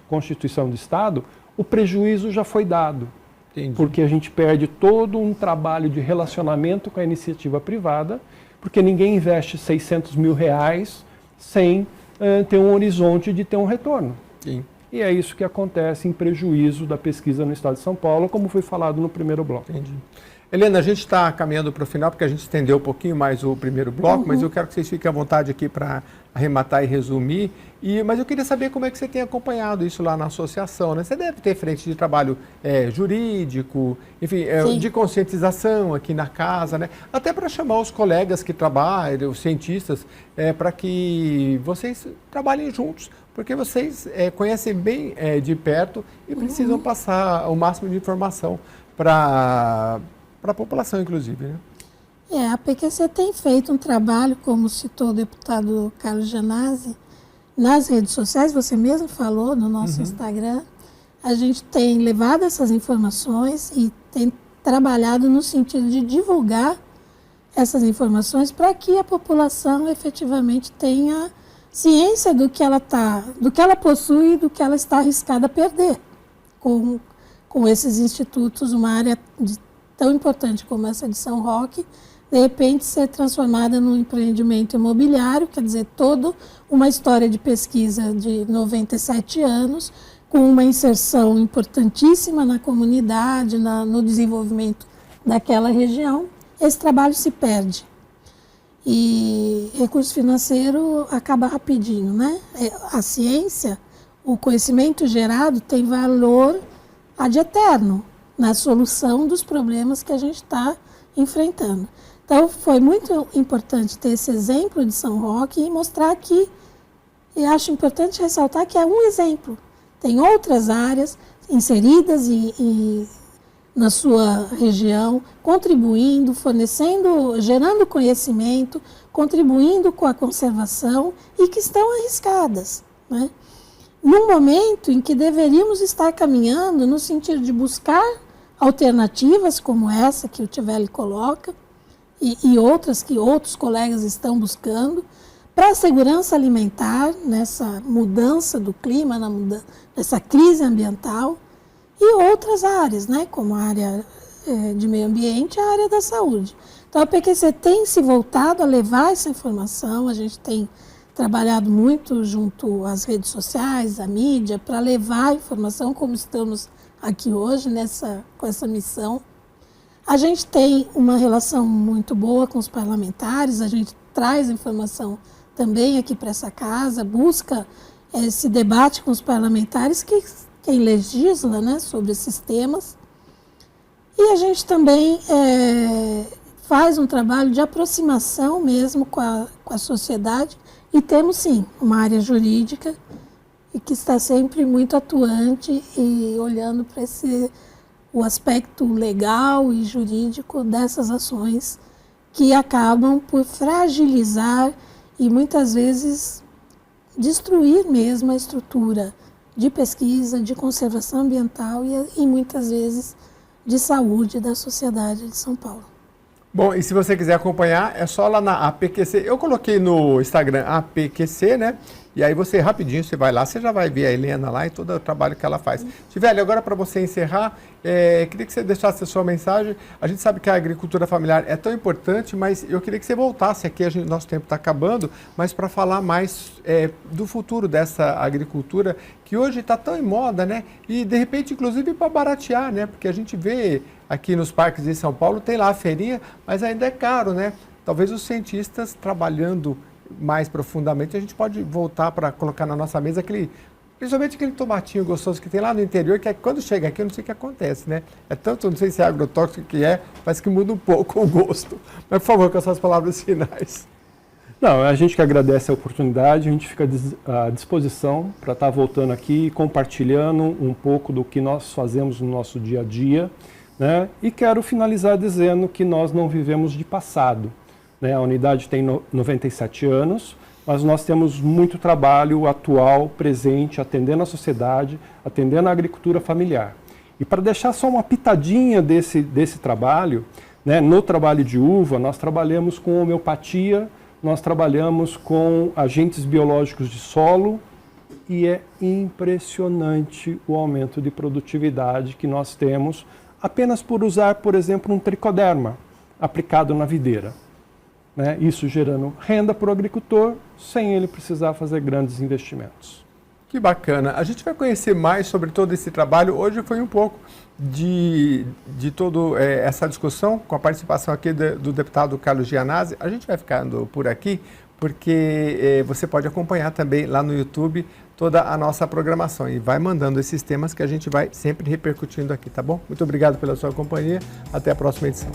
Constituição do Estado, o prejuízo já foi dado. Entendi. Porque a gente perde todo um trabalho de relacionamento com a iniciativa privada, porque ninguém investe R$600 mil sem ter um horizonte de ter um retorno. Sim. E é isso que acontece em prejuízo da pesquisa no estado de São Paulo, como foi falado no primeiro bloco. Entendi. Helena, a gente está caminhando para o final, porque a gente estendeu um pouquinho mais o primeiro bloco, mas eu quero que vocês fiquem à vontade aqui para arrematar e resumir. Mas eu queria saber como é que você tem acompanhado isso lá na associação, né? Você deve ter frente de trabalho jurídico, enfim, de conscientização aqui na casa, né? Até para chamar os colegas que trabalham, os cientistas, para que vocês trabalhem juntos, porque vocês conhecem bem de perto e precisam passar o máximo de informação para a população, inclusive, né? A PQC tem feito um trabalho, como citou o deputado Carlos Gianazzi, nas redes sociais, você mesmo falou no nosso Instagram. A gente tem levado essas informações e tem trabalhado no sentido de divulgar essas informações para que a população efetivamente tenha ciência do que ela possui e do que ela está arriscada a perder com esses institutos, uma área tão importante como essa de São Roque, de repente ser transformada num empreendimento imobiliário, quer dizer, toda uma história de pesquisa de 97 anos, com uma inserção importantíssima na comunidade, no desenvolvimento daquela região, esse trabalho se perde. E recurso financeiro acaba rapidinho, né? A ciência, o conhecimento gerado tem valor ad eterno na solução dos problemas que a gente está enfrentando. Então, foi muito importante ter esse exemplo de São Roque e mostrar que, e acho importante ressaltar que é um exemplo. Tem outras áreas inseridas na sua região, contribuindo, fornecendo, gerando conhecimento, contribuindo com a conservação e que estão arriscadas, né? Num momento em que deveríamos estar caminhando no sentido de buscar alternativas como essa que o Tivelli coloca e outras que outros colegas estão buscando para a segurança alimentar nessa mudança do clima, nessa crise ambiental e outras áreas, né, como a área de meio ambiente e a área da saúde. Então a PQC tem se voltado a levar essa informação, a gente tem trabalhado muito junto às redes sociais, à mídia, para levar a informação, como estamos aqui hoje com essa missão. A gente tem uma relação muito boa com os parlamentares, a gente traz informação também aqui para essa casa, busca esse debate com os parlamentares, quem legisla, né, sobre esses temas. E a gente também faz um trabalho de aproximação mesmo com a sociedade. E temos, sim, uma área jurídica e que está sempre muito atuante e olhando para o aspecto legal e jurídico dessas ações que acabam por fragilizar e muitas vezes destruir mesmo a estrutura de pesquisa, de conservação ambiental e muitas vezes de saúde da sociedade de São Paulo. Bom, e se você quiser acompanhar, é só lá na APQC. Eu coloquei no Instagram APQC, né? E aí você, rapidinho, você vai lá, você já vai ver a Helena lá e todo o trabalho que ela faz. Tivelli, agora para você encerrar, queria que você deixasse a sua mensagem. A gente sabe que a agricultura familiar é tão importante, mas eu queria que você voltasse aqui, nosso tempo está acabando, mas para falar mais do futuro dessa agricultura, que hoje está tão em moda, né? E, de repente, inclusive, para baratear, né? Porque a gente vê aqui nos parques de São Paulo, tem lá a feirinha, mas ainda é caro, né? Talvez os cientistas trabalhando mais profundamente, a gente pode voltar para colocar na nossa mesa principalmente aquele tomatinho gostoso que tem lá no interior, que quando chega aqui eu não sei o que acontece, né? É tanto, não sei se é agrotóxico que parece que muda um pouco o gosto. Mas, por favor, com as suas palavras finais. Não, a gente que agradece a oportunidade, a gente fica à disposição para estar voltando aqui, compartilhando um pouco do que nós fazemos no nosso dia a dia, né? E quero finalizar dizendo que nós não vivemos de passado, né? A unidade tem 97 anos, mas nós temos muito trabalho atual, presente, atendendo a sociedade, atendendo a agricultura familiar. E para deixar só uma pitadinha desse trabalho, né? No trabalho de uva, nós trabalhamos com homeopatia, nós trabalhamos com agentes biológicos de solo e é impressionante o aumento de produtividade que nós temos apenas por usar, por exemplo, um tricoderma aplicado na videira, né? Isso gerando renda para o agricultor sem ele precisar fazer grandes investimentos. Que bacana. A gente vai conhecer mais sobre todo esse trabalho. Hoje foi um pouco de toda essa discussão com a participação aqui do deputado Carlos Gianazzi. A gente vai ficando por aqui porque você pode acompanhar também lá no YouTube toda a nossa programação e vai mandando esses temas que a gente vai sempre repercutindo aqui, tá bom? Muito obrigado pela sua companhia. Até a próxima edição.